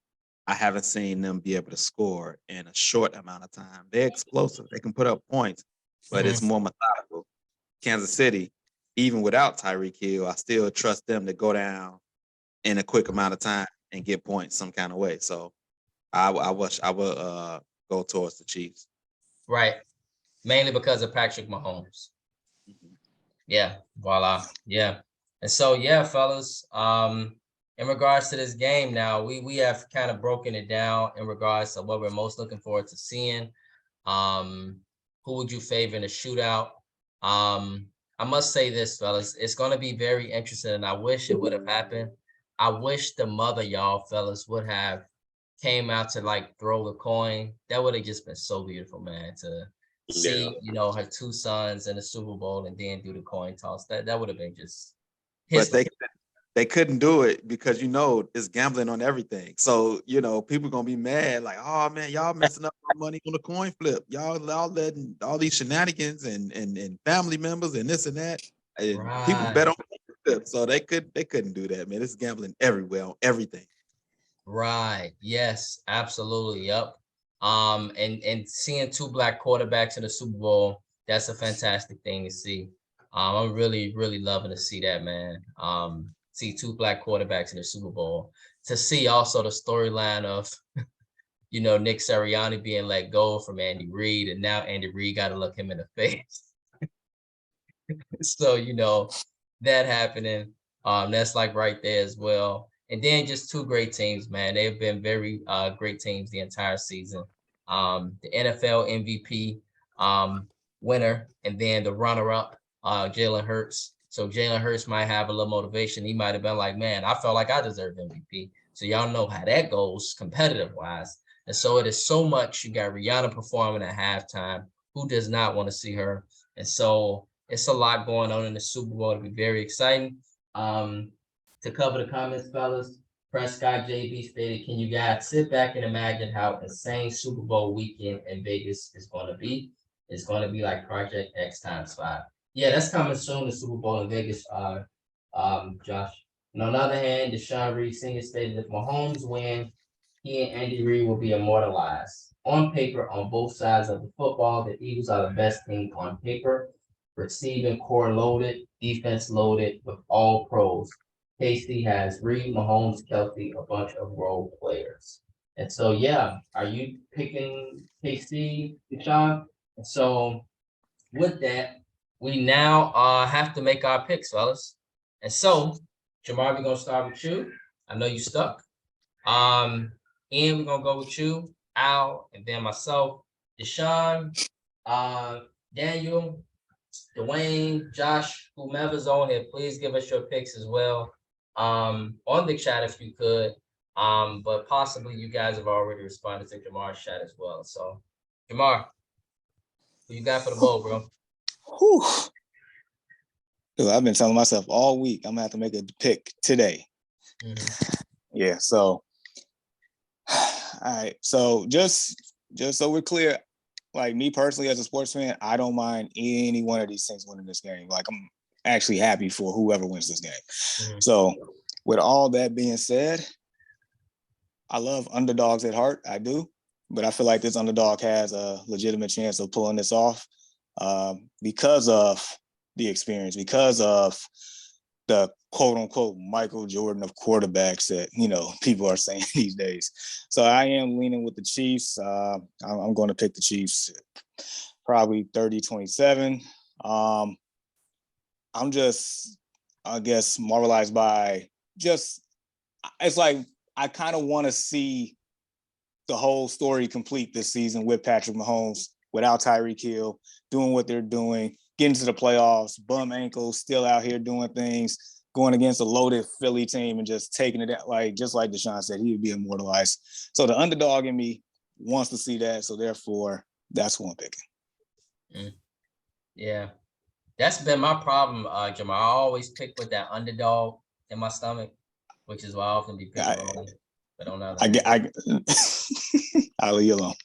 I haven't seen them be able to score in a short amount of time. They're explosive. They can put up points, but it's Mhm. more methodical. Kansas City, even without Tyreek Hill, I still trust them to go down in a quick amount of time and get points some kind of way. So I wish I would go towards the Chiefs. Right. Mainly because of Patrick Mahomes. Mhm. Yeah, voila. Yeah. And so, yeah, fellas, in regards to this game now, we have kind of broken it down in regards to what we're most looking forward to seeing. Um, who would you favor in a shootout? I must say this, fellas, it's gonna be very interesting, and I wish it would have happened. I wish the mother, y'all fellas, would have came out to like throw the coin. That would have just been so beautiful, man, to Yeah. see, her two sons in the Super Bowl and then do the coin toss. That would have been just But history. they couldn't do it because it's gambling on everything. So people gonna be mad, like, oh man, y'all messing up my money on the coin flip. Y'all letting all these shenanigans and family members and this and that. And people bet Right, on the flip. So they couldn't do that, man. It's gambling everywhere on everything. right. Yes, absolutely. Yep. And seeing two black quarterbacks in the Super Bowl, that's a fantastic thing to see. I'm really, really loving to see that, man. See two black quarterbacks in the Super Bowl. To see also the storyline of Nick Sirianni being let go from Andy Reid, and now Andy Reid got to look him in the face. So, that happening, that's like right there as well. And then just two great teams, man. They've been very great teams the entire season. The NFL MVP winner, and then the runner-up, Jalen Hurts. So Jalen Hurts might have a little motivation. He might have been like, man, I felt like I deserved MVP. So y'all know how that goes competitive wise. And so it is so much. You got Rihanna performing at halftime. Who does not want to see her? And so it's a lot going on in the Super Bowl. It'll be very exciting. To cover the comments, fellas, Prescott JB stated, can you guys sit back and imagine how insane Super Bowl weekend in Vegas is going to be? It's going to be like Project X times 5. Yeah, that's coming soon, the Super Bowl in Vegas, Josh. And on the other hand, Deshaun Reed Sr. stated if Mahomes win, he and Andy Reid will be immortalized. On paper, on both sides of the football, the Eagles are the best team on paper. Receiving core loaded, defense loaded with all pros. KC has Reed, Mahomes, Kelce, a bunch of role players. And so, yeah, are you picking KC, Deshaun? And so, with that, we now have to make our picks, fellas. And so, Jamar, we're gonna start with you. I know you stuck. Um, Ian, we're gonna go with you, Al, and then myself, Deshaun, uh, Daniel, Dwayne, Josh, whomever's on here, please give us your picks as well. On the chat if you could. But possibly you guys have already responded to Jamar's chat as well. So, Jamar, who you got for the bowl, bro? Whew. Dude, I've been telling myself all week I'm gonna have to make a pick today. Yeah, so all right. So just so we're clear, like me personally as a sports fan, I don't mind any one of these things winning this game. Like I'm actually happy for whoever wins this game. So with all that being said, I love underdogs at heart. I do, but I feel like this underdog has a legitimate chance of pulling this off because of the experience, because of the quote unquote Michael Jordan of quarterbacks that, people are saying these days. So I am leaning with the Chiefs. I'm going to pick the Chiefs probably 30-27. I'm just, I guess, moralized by just, it's like, I kind of want to see the whole story complete this season with Patrick Mahomes, without Tyreek Hill, doing what they're doing, getting to the playoffs, bum ankles, still out here doing things, going against a loaded Philly team and just taking it out, just like Deshaun said, he would be immortalized. So the underdog in me wants to see that. So therefore, that's who I'm picking. Yeah. That's been my problem, Jamal. I always pick with that underdog in my stomach, which is why I often be picking wrong. But on the other hand. I'll leave you alone.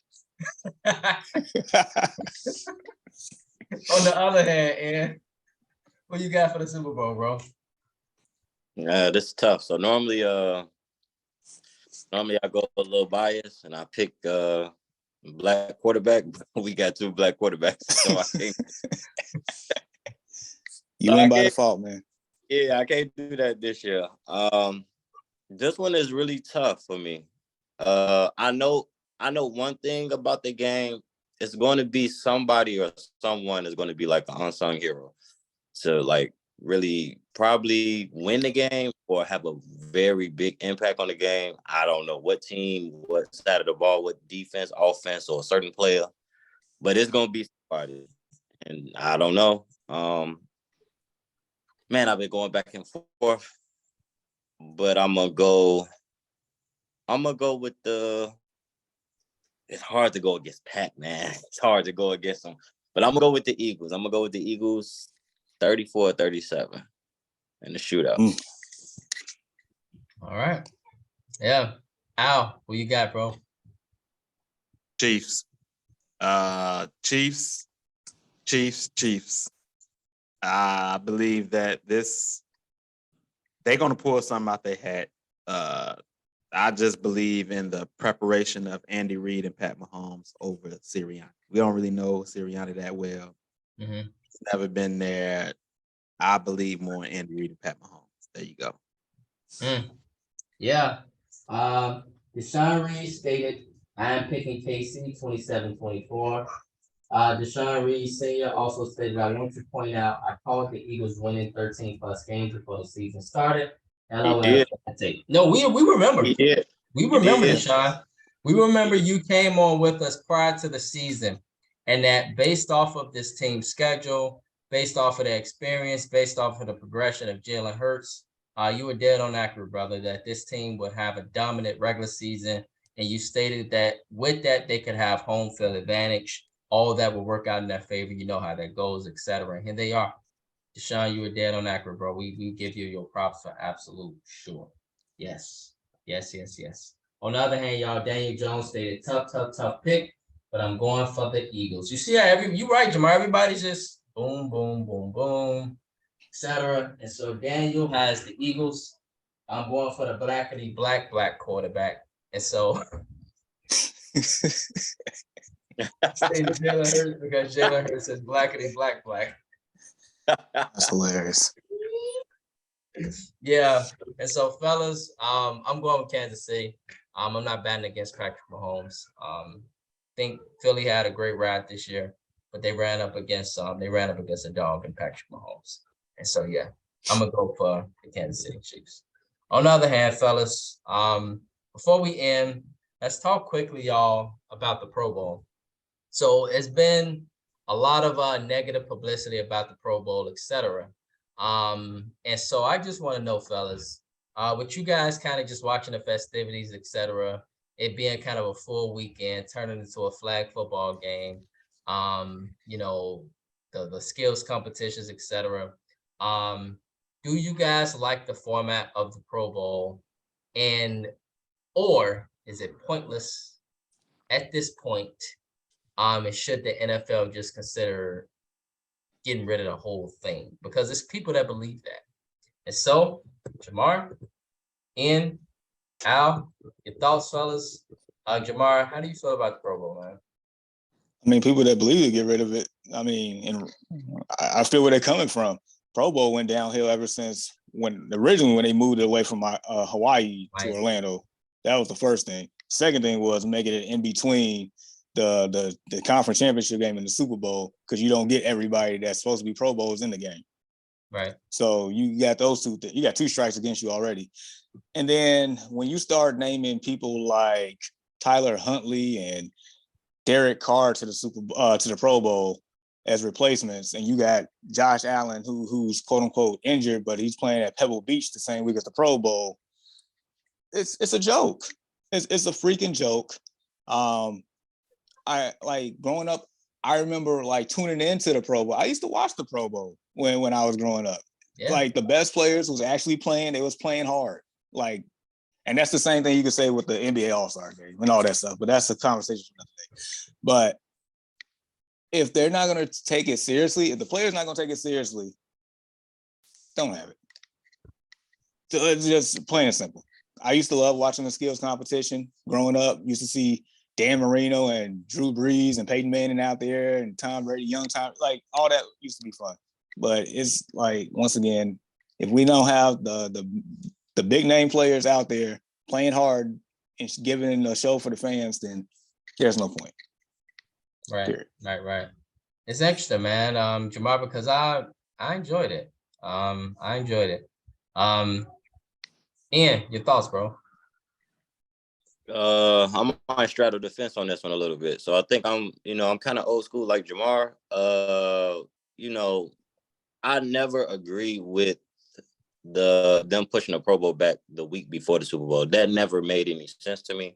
On the other hand, Ian, what you got for the Super Bowl, bro? This is tough. So normally I go a little biased and I pick black quarterback. We got 2 black quarterbacks, so I can't. You win by default, man. Yeah, I can't do that this year. This one is really tough for me. I know one thing about the game. It's going to be somebody or someone is going to be like an unsung hero to like really probably win the game or have a very big impact on the game. I don't know what team, what side of the ball, what defense, offense, or a certain player, but it's going to be somebody. And I don't know. Man, I've been going back and forth, but I'm gonna go with the. It's hard to go against Pat, man. It's hard to go against them, but I'm gonna go with the Eagles. I'm gonna go with the Eagles, 34-37, in the shootout. All right. Yeah. Al, what you got, bro? Chiefs. Chiefs. I believe that they're going to pull something out their hat. I just believe in the preparation of Andy Reid and Pat Mahomes over Sirianni. We don't really know Sirianni that well. Mm-hmm. He's never been there. I believe more in Andy Reid and Pat Mahomes. There you go. Yeah. Deshaun Reed stated, I am picking KC 27-24. Deshaun Reed Sr. also stated, I want to point out, I called the Eagles winning 13 plus games before the season started. LOL. No, we remember. We remember, Deshaun. We remember you came on with us prior to the season, and that based off of this team's schedule, based off of the experience, based off of the progression of Jalen Hurts, you were dead on accurate, brother, that this team would have a dominant regular season. And you stated that with that, they could have home field advantage. All that will work out in their favor. You know how that goes, etc. And here they are. Deshaun, you were dead on accurate, bro. We give you your props for absolute sure. Yes. On the other hand, y'all, Daniel Jones stated tough pick, but I'm going for the Eagles. You see how you're right, Jamar. Everybody's just boom, boom, boom, boom, etc. And so Daniel has the Eagles. I'm going for the blackity black quarterback. And so Jalen Hurts because Jalen Hurts is blackity black. That's hilarious. Yeah, and so fellas, I'm going with Kansas City. I'm not batting against Patrick Mahomes. Think Philly had a great ride this year, but they ran up against a dog in Patrick Mahomes. And so yeah, I'm gonna go for the Kansas City Chiefs. On the other hand, fellas, before we end, let's talk quickly, y'all, about the Pro Bowl. So it's been a lot of negative publicity about the Pro Bowl, etc. And so I just want to know, fellas, with you guys kind of just watching the festivities, etc., it being kind of a full weekend, turning into a flag football game, the skills competitions, etc. Do you guys like the format of the Pro Bowl, or is it pointless at this point? And should the NFL just consider getting rid of the whole thing? Because it's people that believe that. And so, Jamar, Ian, Al, your thoughts, fellas? Jamar, how do you feel about the Pro Bowl, man? I mean, people that believe to get rid of it. I mean, and I feel where they're coming from. Pro Bowl went downhill ever since when they moved it away from Hawaii to Orlando. That was the first thing. Second thing was making it in between the conference championship game and the Super Bowl, because you don't get everybody that's supposed to be Pro Bowls in the game. Right. So you got those two things. You got 2 strikes against you already. And then when you start naming people like Tyler Huntley and Derek Carr to the Pro Bowl as replacements, and you got Josh Allen who's quote unquote injured, but he's playing at Pebble Beach the same week as the Pro Bowl. It's a joke. It's a freaking joke. I like growing up. I remember like tuning into the Pro Bowl. I used to watch the Pro Bowl when I was growing up. Yeah. Like the best players was actually playing. They was playing hard. Like, and that's the same thing you could say with the NBA All-Star game and all that stuff. But that's a conversation for another day. But if they're not going to take it seriously, if the player's not going to take it seriously, don't have it. So it's just plain and simple. I used to love watching the skills competition growing up. Used to see Dan Marino and Drew Brees and Peyton Manning out there and Tom Brady, young Tom, like all that used to be fun. But it's like, once again, if we don't have the big name players out there playing hard and giving a show for the fans, then there's no point. Right, Period. right. It's interesting, man. Jamar, because I enjoyed it. I enjoyed it. Ian, your thoughts, bro? I might straddle the fence on this one a little bit. So I think I'm kind of old school like Jamar. I never agree with them pushing the Pro Bowl back the week before the Super Bowl. That never made any sense to me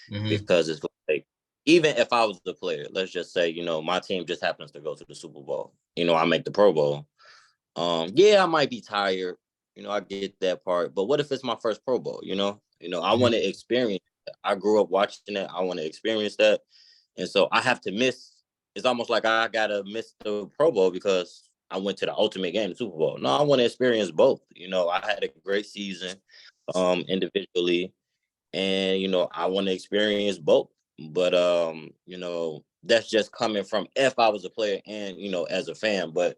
because it's like, even if I was the player, let's just say, my team just happens to go to the Super Bowl. I make the Pro Bowl. Yeah, I might be tired. I get that part. But what if it's my first Pro Bowl? I want to experience it. I grew up watching it. I want to experience that. And so I have to miss. It's almost like I got to miss the Pro Bowl because I went to the ultimate game, the Super Bowl. No, I want to experience both. I had a great season individually. And, I want to experience both. But, that's just coming from if I was a player and, as a fan. But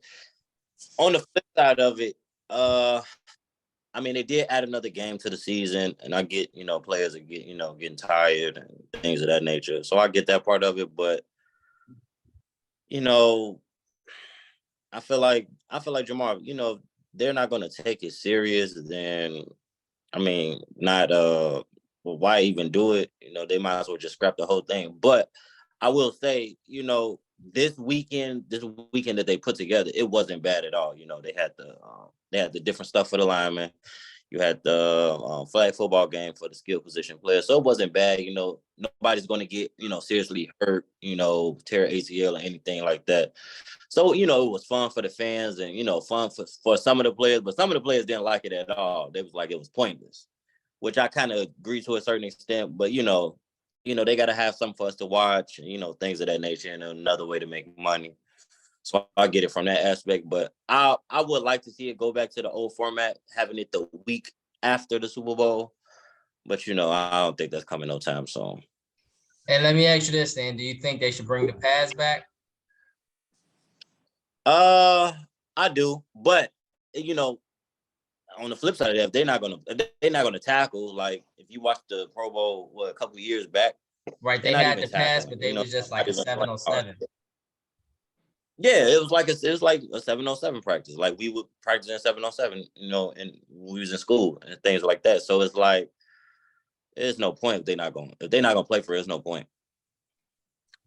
on the flip side of it, they did add another game to the season, and I get, players are getting tired and things of that nature. So I get that part of it, but I feel like Jamar, they're not going to take it serious. Then, why even do it? They might as well just scrap the whole thing. But I will say, this weekend that they put together, it wasn't bad at all. They had the different stuff for the linemen. You had the flag football game for the skill position players. So it wasn't bad. Nobody's going to get, seriously hurt, tear ACL or anything like that. So, it was fun for the fans and, fun for some of the players, but some of the players didn't like it at all. They was like, it was pointless, which I kind of agree to a certain extent, but, they got to have something for us to watch, things of that nature, and another way to make money. So I get it from that aspect, but I would like to see it go back to the old format, having it the week after the Super Bowl. But, I don't think that's coming no time soon. And let me ask you this, then. Do you think they should bring the pads back? I do, but, on the flip side of that, if they're not gonna tackle, like if you watch the Pro Bowl a couple of years back, right? They had the pass, but they was just like a 707. Yeah, it was like a 707 practice. Like we would practice in 707, and we was in school and things like that. So it's like there's no point if they're not gonna play for it, there's no point.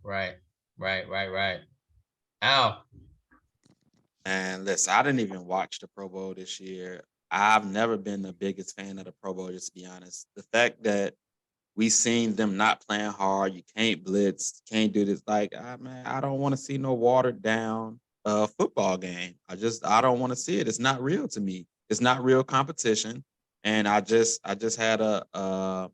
Right. Al. And listen, I didn't even watch the Pro Bowl this year. I've never been the biggest fan of the Pro Bowl, just to be honest. The fact that we seen them not playing hard, you can't blitz, can't do this. Like, I don't want to see no watered down football game. I don't want to see it. It's not real to me. It's not real competition. And I just had a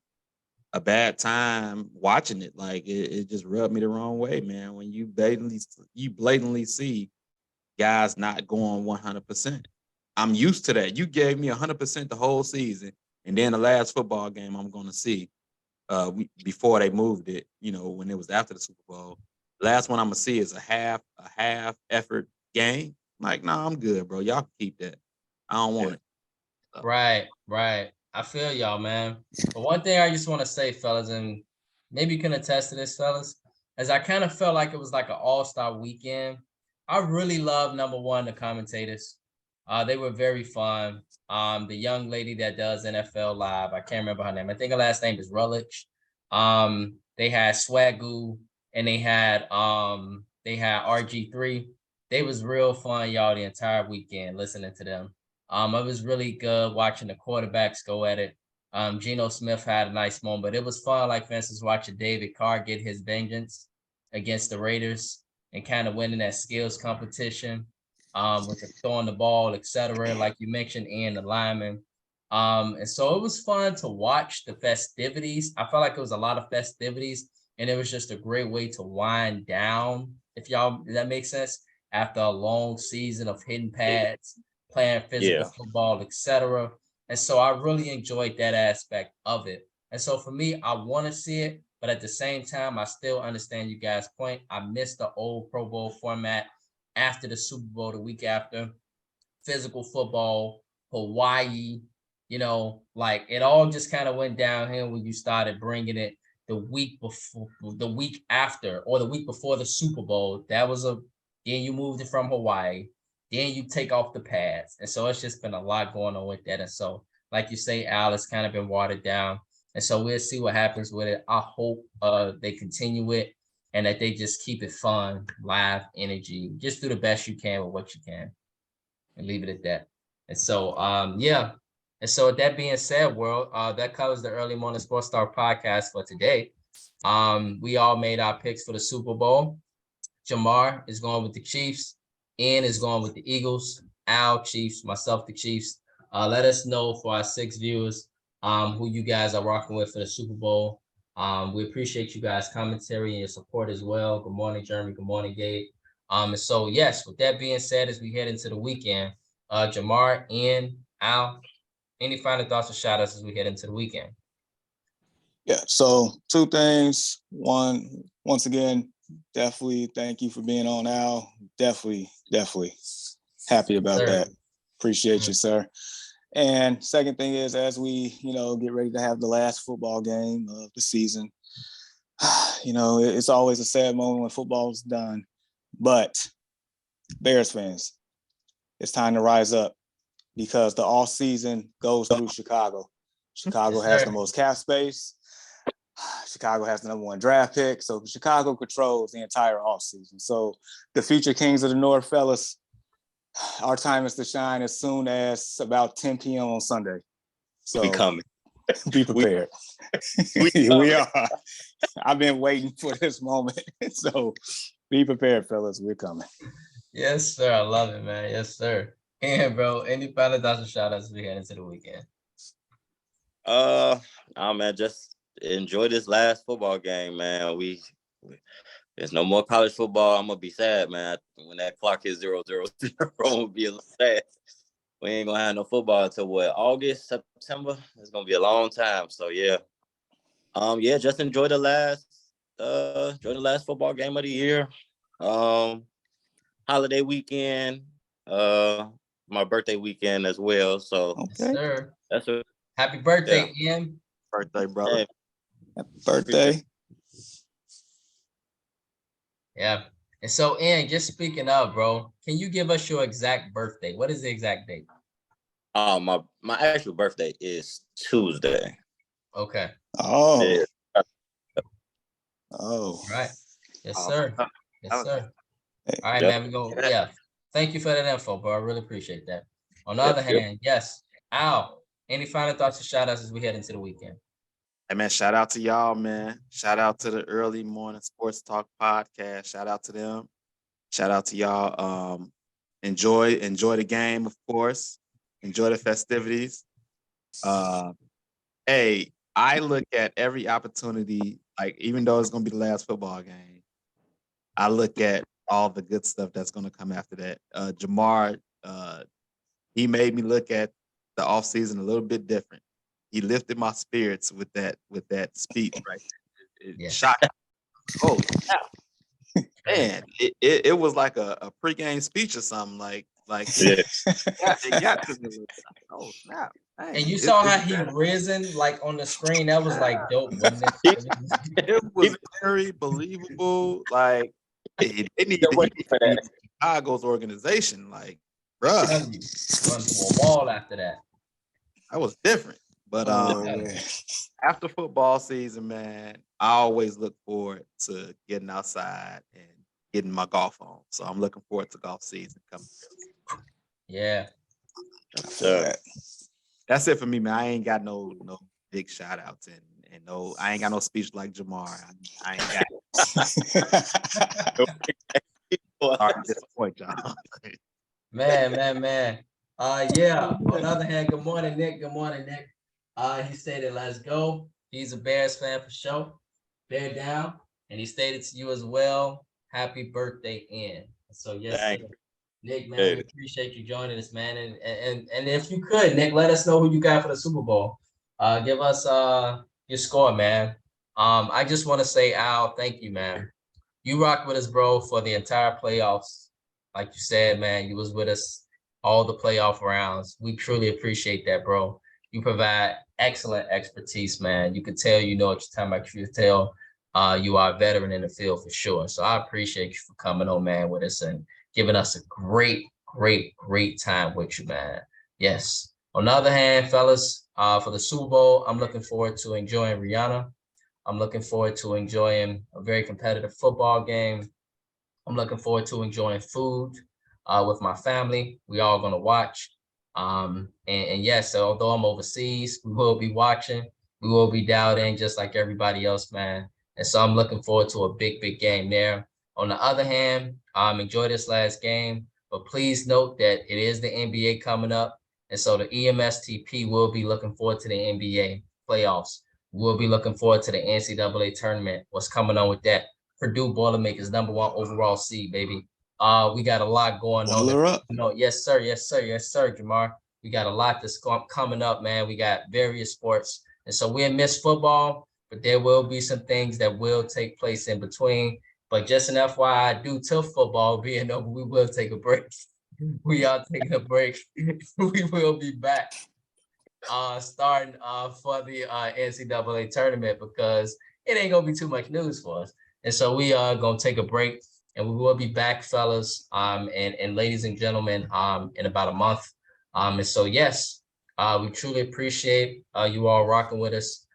bad time watching it. Like it just rubbed me the wrong way, man. When you blatantly see guys not going 100%. I'm used to that. You gave me 100% the whole season, and then the last football game I'm going to see before they moved it, when it was after the Super Bowl. Last one I'm going to see is a half effort game. Like, nah, I'm good, bro. Y'all can keep that. I don't want it. Right. I feel y'all, man. But one thing I just want to say, fellas, and maybe you can attest to this, fellas, as I kind of felt like it was like an all-star weekend. I really love, number one, the commentators. They were very fun. The young lady that does NFL Live, I can't remember her name. I think her last name is Rutledge. They had Swagoo and they had RG3. They was real fun, y'all, the entire weekend listening to them. It was really good watching the quarterbacks go at it. Geno Smith had a nice moment, but it was fun, like for instance, watching David Carr get his vengeance against the Raiders and kind of winning that skills competition, with the throwing the ball, etc. Like you mentioned, Ian, the lineman. And so it was fun to watch the festivities. I felt like it was a lot of festivities, and it was just a great way to wind down, if that makes sense, after a long season of hitting pads, playing physical football, etc. And so I really enjoyed that aspect of it. And so for me, I want to see it, but at the same time, I still understand you guys' point. I miss the old Pro Bowl format after the Super Bowl, the week after. Physical football, Hawaii, like it all just kind of went downhill when you started bringing it the week after, or the week before the Super Bowl. Then you moved it from Hawaii. Then you take off the pads. And so it's just been a lot going on with that. And so, like you say, Al, it's kind of been watered down. And so we'll see what happens with it. I hope they continue it and that they just keep it fun, live energy. Just do the best you can with what you can and leave it at that. And so, yeah. And so with that being said, world, that covers the Early Morning Sports Talk podcast for today. We all made our picks for the Super Bowl. Jamar is going with the Chiefs. Ian is going with the Eagles. Al, Chiefs. Myself, the Chiefs. Let us know for our 6 viewers who you guys are rocking with for the Super Bowl. We appreciate you guys' commentary and your support as well. Good morning, Jeremy. Good morning, Gabe. And so, yes, with that being said, as we head into the weekend, Jamar, Ian, Al, any final thoughts or shout outs as we head into the weekend? Yeah, so 2 things. One, once again, definitely thank you for being on, Al. Definitely happy about that. Appreciate you, sir. And second thing is, as we, get ready to have the last football game of the season, it's always a sad moment when football's done. But Bears fans, it's time to rise up because the off season goes through Chicago. Chicago has the most cap space. Chicago has the #1 draft pick. So Chicago controls the entire off season. So the future Kings of the North, fellas, our time is to shine as soon as about 10 p.m. on Sunday. So we coming. Be prepared. We are. I've been waiting for this moment. So be prepared, fellas. We're coming. Yes, sir. I love it, man. Yes, sir. And bro, any final thoughts or shout outs as we head into the weekend? Man, just enjoy this last football game, man. There's no more college football. I'm gonna be sad, man. When that clock hits 0-0-0, I'm gonna be a little sad. We ain't gonna have no football until what, August, September? It's gonna be a long time. So yeah. Just enjoy the last football game of the year. Holiday weekend, my birthday weekend as well. So okay. Yes, sir. That's it. Happy birthday, Ian. Birthday, brother. Hey. Happy birthday. Yeah. And so, Ian, just speaking of, bro, can you give us your exact birthday? What is the exact date? My actual birthday is Tuesday. Okay. Oh. Yeah. Oh. All right. Yes, sir. Yes, sir. All right, man. We go. Yeah. Thank you for that info, bro. I really appreciate that. On the other hand, yes. Al, any final thoughts or shout outs as we head into the weekend? Hey, man, shout out to y'all, man. Shout out to the Early Morning Sports Talk podcast. Shout out to them. Shout out to y'all. Enjoy the game, of course. Enjoy the festivities. Hey, I look at every opportunity, like even though it's going to be the last football game, I look at all the good stuff that's going to come after that. Jamar, he made me look at the offseason a little bit different. He lifted my spirits with that speech, right? It shocked me. Oh, yeah. Man, it was like a pregame speech or something. Like yeah. it got to me. Oh snap! Dang. And you saw how he risen like on the screen. That was like dope, wasn't it? It was very believable. Like they need Chicago's organization. Like, bruh, Run to a wall after that. that was different. But Oh, man. after football season, man, I always look forward to getting outside and getting my golf on. So I'm looking forward to golf season coming. Yeah. I feel that. That's it for me, man. I ain't got no big shout outs and no, I ain't got no speech like Jamar. I ain't got sorry to disappoint y'all. Man. Yeah. On the other hand, good morning, Nick. Good morning, Nick. He stated, let's go. He's a Bears fan for sure. Bear down. And he stated to you as well, happy birthday, Ian. So yes, Thank sir. Nick, man, Appreciate we it. appreciate you joining us, man. And if you could, Nick, let us know who you got for the Super Bowl. Give us your score, man. I just want to say, Al, thank you, man. You rocked with us, bro, for the entire playoffs. Like you said, man, you was with us all the playoff rounds. We truly appreciate that, bro. You provide excellent expertise, man. You can tell you know what you're talking about. You can tell you are a veteran in the field for sure. So I appreciate you for coming on, man, with us and giving us a great time with you, man. Yes. On the other hand, fellas, for the Super Bowl, I'm looking forward to enjoying Rihanna. I'm looking forward to enjoying a very competitive football game. I'm looking forward to enjoying food with my family. We all gonna watch. And yes, so although I'm overseas, we will be watching. We will be dialed in just like everybody else, man. And so I'm looking forward to a big game there. On the other hand, enjoy this last game, but please note that it is the NBA coming up. And so the EMSTP will be looking forward to the NBA playoffs. We'll be looking forward to the NCAA tournament. What's coming on with that? Purdue Boilermakers #1 overall seed, baby. We got a lot going on. Boiler up. No, yes, sir, Jamar. We got a lot that's coming up, man. We got various sports, and so we'll miss football, but there will be some things that will take place in between. But just an FYI, due to football being over, we will take a break. We are taking a break. We will be back starting for the NCAA tournament because it ain't gonna be too much news for us. And so we are gonna take a break and we will be back, fellas, and ladies and gentlemen, in about a month. And so yes, we truly appreciate you all rocking with us.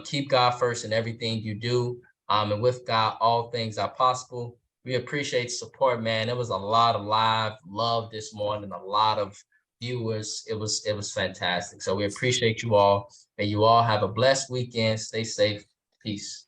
Keep God first in everything you do. And with God, all things are possible. We appreciate support, man. It was a lot of live love this morning, a lot of viewers. It was fantastic. So we appreciate you all. May you all have a blessed weekend. Stay safe. Peace.